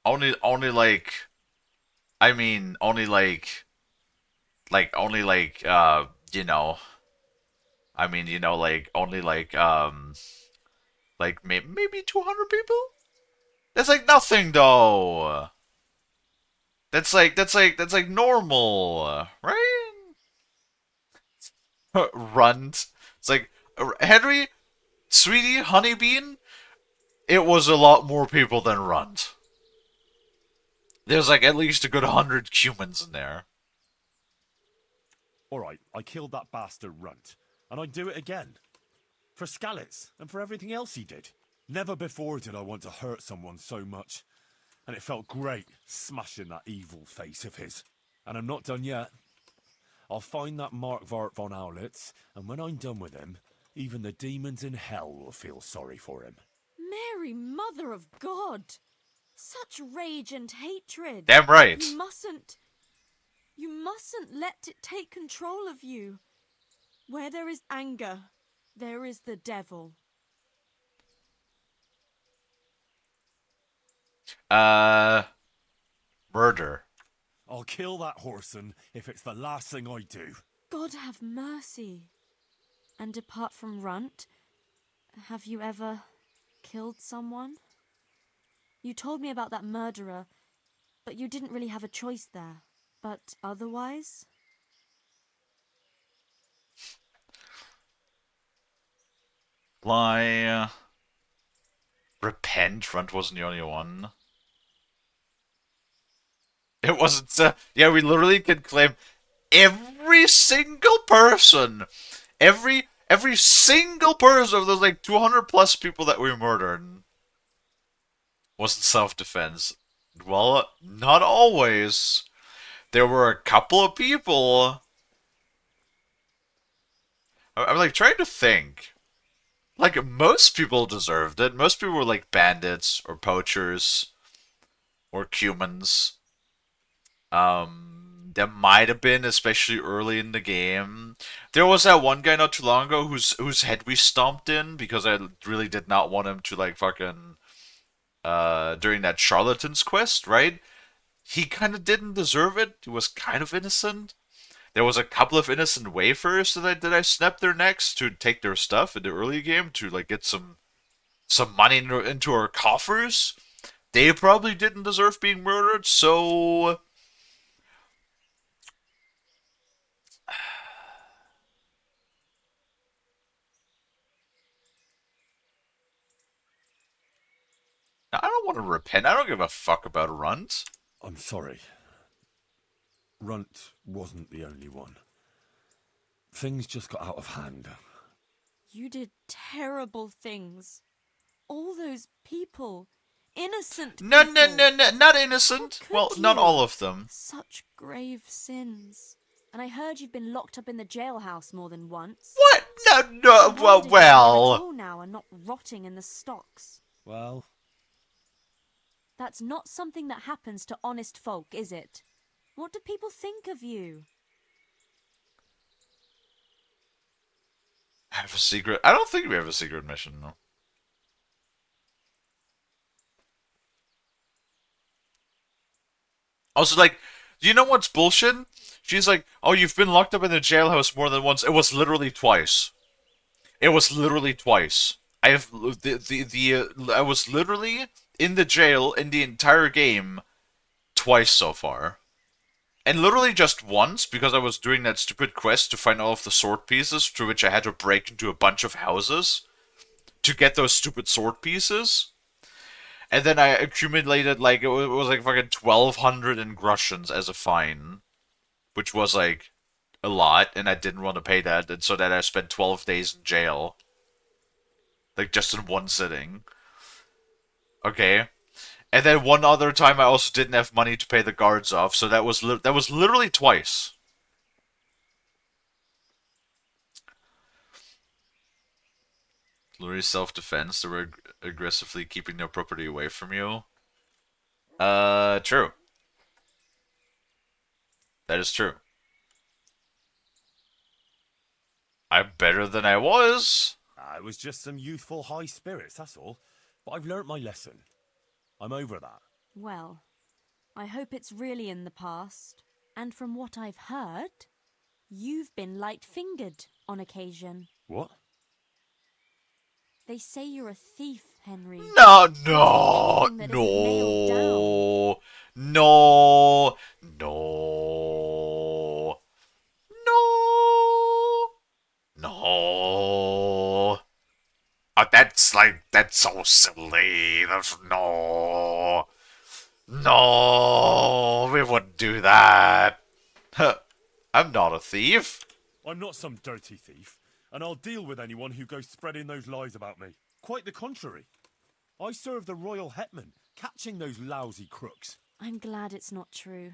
Only like... I mean, only like... you know... I mean, you know, like, only like, maybe 200 people? That's like nothing, though! That's like normal, right? Runt. It's like Henry, Sweetie, Honeybean. It was a lot more people than Runt. There's like at least a good 100 humans in there. Alright, I killed that bastard Runt, and I'd do it again. For Skalitz, and for everything else he did. Never before did I want to hurt someone so much, and it felt great smashing that evil face of his. And I'm not done yet. I'll find that Markwart von Aulitz, and when I'm done with him, even the demons in hell will feel sorry for him. Mary, Mother of God! Such rage and hatred. Damn right. You mustn't let it take control of you. Where there is anger, there is the devil. Murder. I'll kill that whoreson if it's the last thing I do. God have mercy. And apart from Runt, have you ever killed someone? You told me about that murderer, but you didn't really have a choice there. But otherwise? Lie. Repent. Runt wasn't the only one. It wasn't. Yeah, we literally can claim every single person, every single person of those like 200 plus people that we murdered wasn't self-defense. Well, not always. There were a couple of people. I'm like trying to think. Like most people deserved it. Most people were like bandits or poachers or humans. There might have been, especially early in the game. There was that one guy not too long ago whose head we stomped in because I really did not want him to like fucking during that charlatans quest, right? He kind of didn't deserve it. He was kind of innocent. There was a couple of innocent wayfarers that I snapped their necks to take their stuff in the early game to like get some money into our coffers. They probably didn't deserve being murdered, so I don't want to repent. I don't give a fuck about Runt. I'm sorry. Runt wasn't the only one. Things just got out of hand. You did terrible things. All those people. Innocent No, people. no, not innocent. Well, not all of them. Such grave sins. And I heard you've been locked up in the jailhouse more than once. What? No, well. At all now and not rotting in the stocks. Well. That's not something that happens to honest folk, is it? What do people think of you? Have a secret? I don't think we have a secret mission, no. Also, like, do you know what's bullshit? She's like, oh, you've been locked up in the jailhouse more than once. It was literally twice. It was literally twice. I was literally in the jail in the entire game twice so far. And literally just once, because I was doing that stupid quest to find all of the sword pieces, through which I had to break into a bunch of houses to get those stupid sword pieces. And then I accumulated, like, it was like fucking 1,200 Ingrussians as a fine. Which was, like, a lot, and I didn't want to pay that, and so then I spent 12 days in jail. Like, just in one sitting. Okay. And then one other time I also didn't have money to pay the guards off, so that was literally twice. Literally self-defense, they were aggressively keeping their property away from you. True. That is true. I'm better than I was. It was just some youthful high spirits, that's all. But I've learnt my lesson. I'm over that. Well, I hope it's really in the past. And from what I've heard, you've been light-fingered on occasion. What? They say you're a thief, Henry. No. silly. That's no. No, we wouldn't do that. I'm not a thief. I'm not some dirty thief, and I'll deal with anyone who goes spreading those lies about me. Quite the contrary. I serve the royal hetman, catching those lousy crooks. I'm glad it's not true.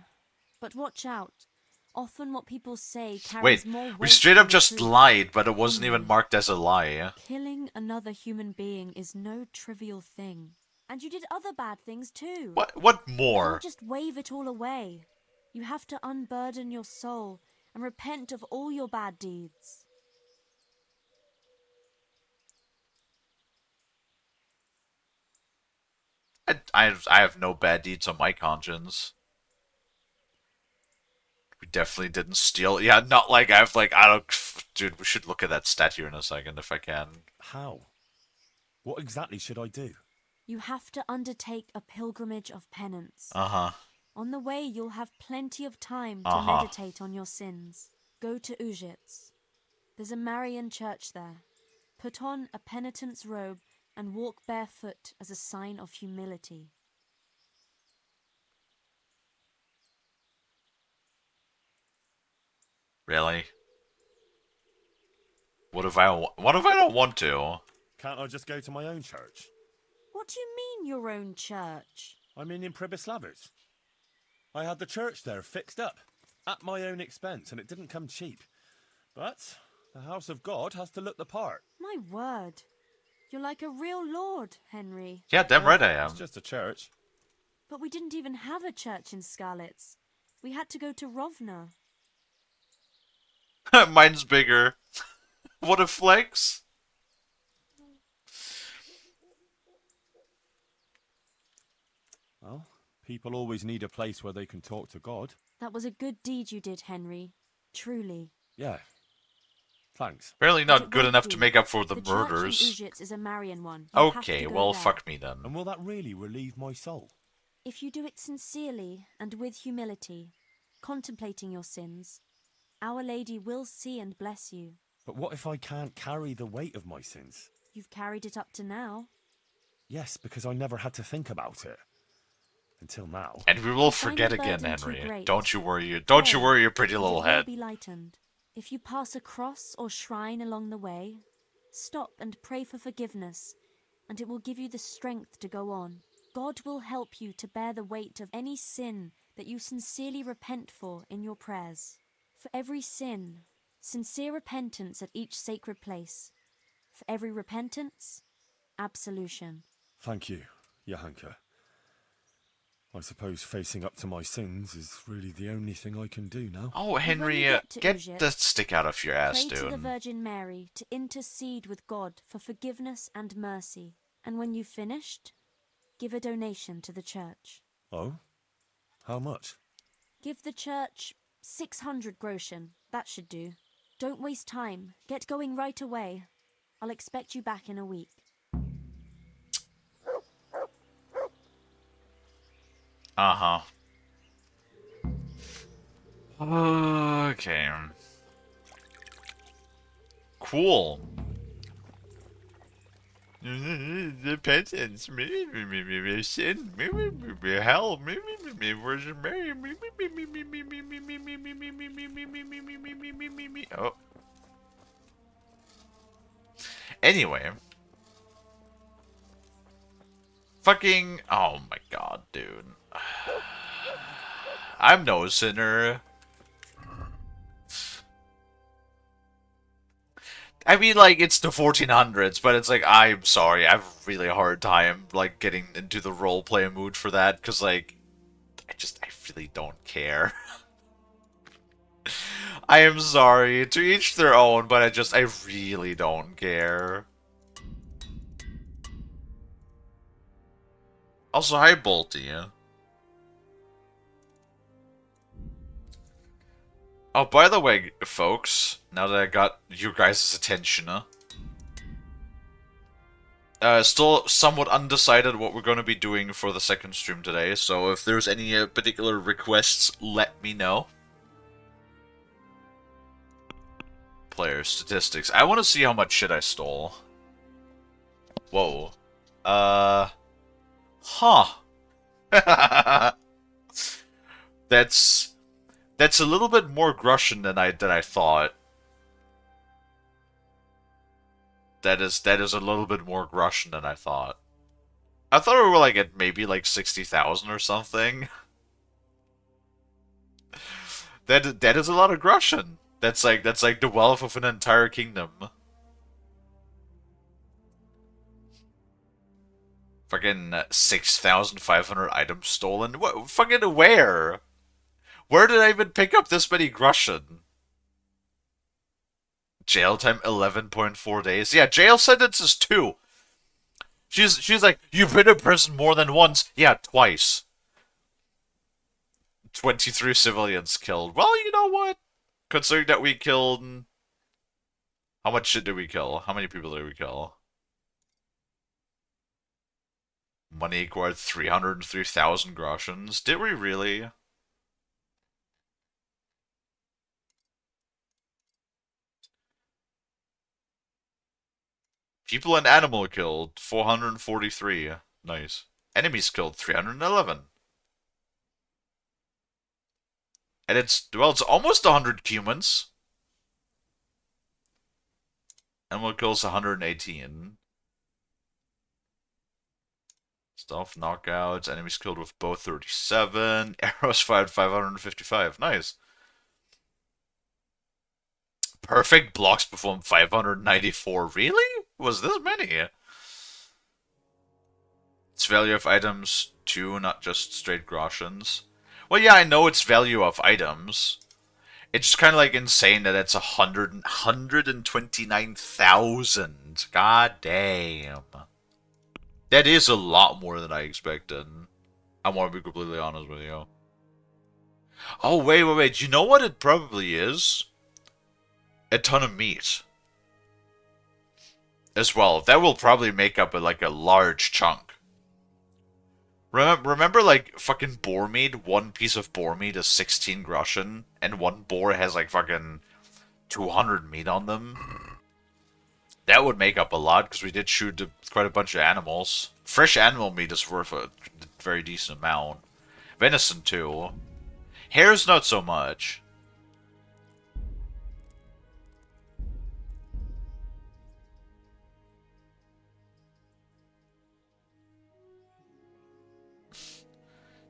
But watch out. Often what people say carries Wait, more weight we straight up than the just truth. lied, but it wasn't even marked as a lie. Killing another human being is no trivial thing. And you did other bad things too. What You more? can't just wave it all away. You have to unburden your soul and repent of all your bad deeds. I have no bad deeds on my conscience. We definitely didn't steal. Yeah, not like I've like, I don't... Dude, we should look at that stat here in a second if I can. How? What exactly should I do? You have to undertake a pilgrimage of penance. Uh-huh. On the way, you'll have plenty of time to meditate on your sins. Go to Ujits. There's a Marian church there. Put on a penitent's robe and walk barefoot as a sign of humility. Really? What if I don't want to? Can't I just go to my own church? What do you mean, your own church? I'm in Pribyslavitz. I had the church there fixed up, at my own expense, and it didn't come cheap. But the house of God has to look the part. My word. You're like a real lord, Henry. Yeah, damn right I am. It's just a church. But we didn't even have a church in Skalitz. We had to go to Rovna. Mine's bigger. What a flex. Well, people always need a place where they can talk to God. That was a good deed you did, Henry. Truly. Yeah. Thanks. Apparently But not it good won't enough do. to make up for the church murders. in Ujits is a Marian one. You have Okay, to go well, there. fuck me then. And will that really relieve my soul? If you do it sincerely and with humility, contemplating your sins, Our Lady will see and bless you. But what if I can't carry the weight of my sins? You've carried it up to now. Yes, because I never had to think about it. Until now. And we will If you find forget the again, burden too Henry. great, Don't you worry. Don't you pray, worry your pretty and little it head. will be lightened. If you pass a cross or shrine along the way, stop and pray for forgiveness, and it will give you the strength to go on. God will help you to bear the weight of any sin that you sincerely repent for in your prayers. For every sin, sincere repentance at each sacred place. For every repentance, absolution. Thank you, Johanka. I suppose facing up to my sins is really the only thing I can do now. Oh, Henry, to get Ujit, the stick out of your ass, pray to the dude. Virgin Mary to intercede with God for forgiveness and mercy. And when you've finished, give a donation to the church. Oh? How much? Give the church 600 groschen. That should do. Don't waste time. Get going right away. I'll expect you back in a week. Uh-huh. Okay. Cool. Repentance, sin, hell, Virgin Mary. Oh. Anyway. Fucking, oh my god, dude. I'm no sinner. I mean, like, it's the 1400s, but it's like, I'm sorry, I have a really hard time, like, getting into the roleplay mood for that, because, like, I really don't care. I am sorry, to each their own, but I really don't care. Also, hi, Bolty. Oh, by the way, folks, now that I got your guys' attention, still somewhat undecided what we're going to be doing for the second stream today, so if there's any particular requests, let me know. Player statistics. I want to see how much shit I stole. Whoa. Huh. That's a little bit more Grushan than I thought. That is a little bit more Grushan than I thought. I thought we were like at maybe like 60,000 or something. That is a lot of Grushan. That's like the wealth of an entire kingdom. Fucking 6,500 items stolen. What? Fucking where? Where did I even pick up this many Grushan? Jail time 11.4 days. Yeah, jail sentences 2. She's like, you've been in prison more than once. Yeah, twice. 23 civilians killed. Well, you know what? Considering that we killed... How much shit did we kill? How many people did we kill? Money acquired 303,000 groshens. Did we really? People and animal killed 443. Nice. Enemies killed 311. And it's almost 100 humans. Animal kills 118. Stealth knockouts. Enemies killed with bow 37. Arrows fired 555. Nice. Perfect blocks performed 594. Really? Was this many? It's value of items 2, not just straight groshens. Well, yeah, I know it's value of items. It's just kind of like insane that it's 129,000. God damn. That is a lot more than I expected. I want to be completely honest with you. Oh, wait. You know what it probably is? A ton of meat. As well. That will probably make up a large chunk. Remember like fucking boar meat? One piece of boar meat is 16 groshen, and one boar has like fucking 200 meat on them. That would make up a lot, because we did shoot quite a bunch of animals. Fresh animal meat is worth a very decent amount. Venison too. Hare's not so much.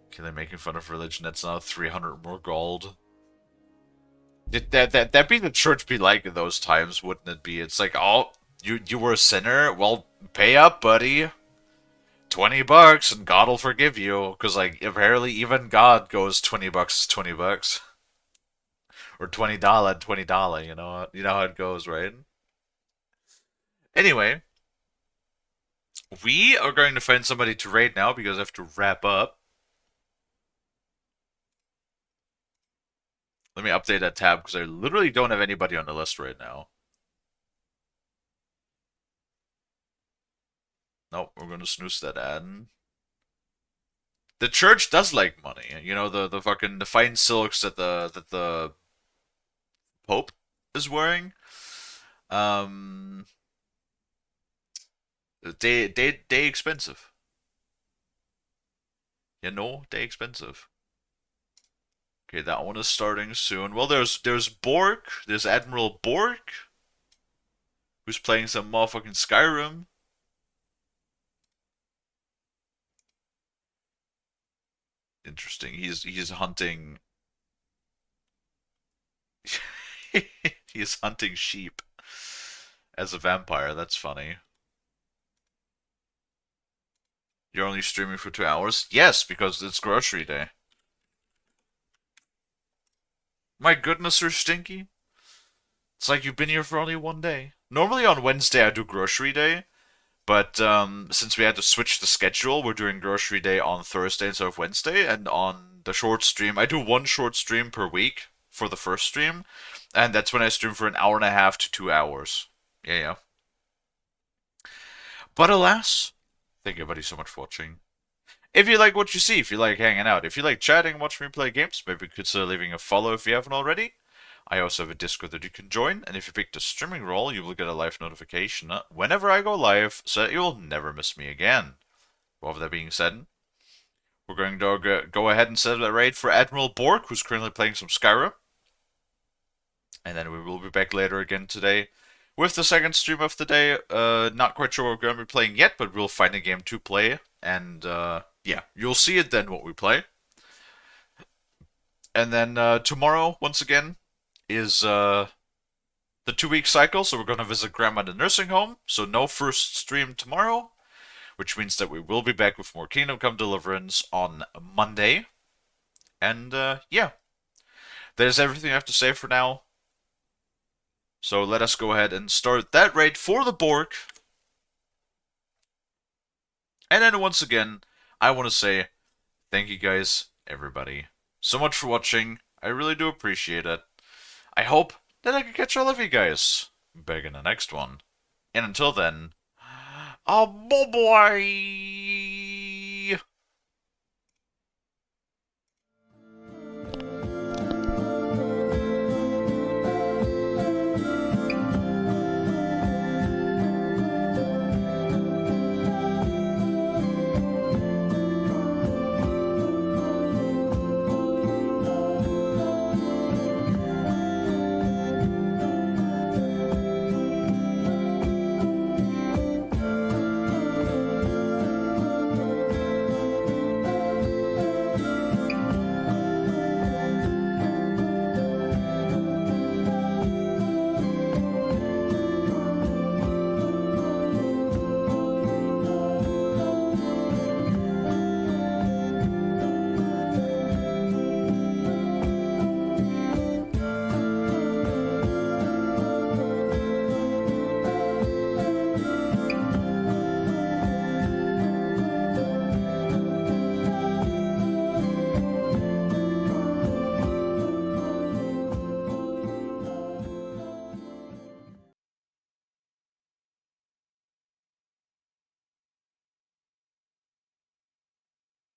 Okay, they're making fun of religion. That's now 300 more gold. That'd be the church be like in those times, wouldn't it be? It's like, oh, you were a sinner? Well, pay up, buddy. $20 and God will forgive you. Because, like, apparently even God goes $20 is $20. Or $20, $20, you know how it goes, right? Anyway. We are going to find somebody to raid now because I have to wrap up. Let me update that tab because I literally don't have anybody on the list right now. Nope, we're going to snooze that ad. The church does like money. You know, the fine silks that the Pope is wearing. They expensive. You know, they expensive. Okay, that one is starting soon. Well, there's Bork. There's Admiral Bork, who's playing some motherfucking Skyrim. Interesting. He's hunting. He's hunting sheep as a vampire. That's funny. You're only streaming for 2 hours? Yes, because it's grocery day. My goodness, you're stinky. It's like you've been here for only 1 day. Normally on Wednesday I do grocery day, but since we had to switch the schedule, we're doing grocery day on Thursday instead of Wednesday, and on the short stream, I do 1 short stream per week for the first stream, and that's when I stream for 1.5 to 2 hours. Yeah. But alas, thank you everybody so much for watching. If you like what you see, if you like hanging out, if you like chatting and watching me play games, maybe consider leaving a follow if you haven't already. I also have a Discord that you can join, and if you pick the streaming role, you will get a live notification whenever I go live, so that you'll never miss me again. Well, with that being said, we're going to go ahead and set up that raid for Admiral Bork, who's currently playing some Skyrim. And then we will be back later again today with the second stream of the day. Not quite sure what we're going to be playing yet, but we'll find a game to play. And yeah, you'll see it then what we play. And then tomorrow, once again, is the 2-week cycle. So we're going to visit Grandma in the nursing home. So no first stream tomorrow, which means that we will be back with more Kingdom Come Deliverance on Monday. And yeah, that is everything I have to say for now. So let us go ahead and start that raid for the Bork. And then once again, I want to say thank you guys, everybody, so much for watching. I really do appreciate it. I hope that I can catch all of you guys back in the next one. And until then, bye-bye!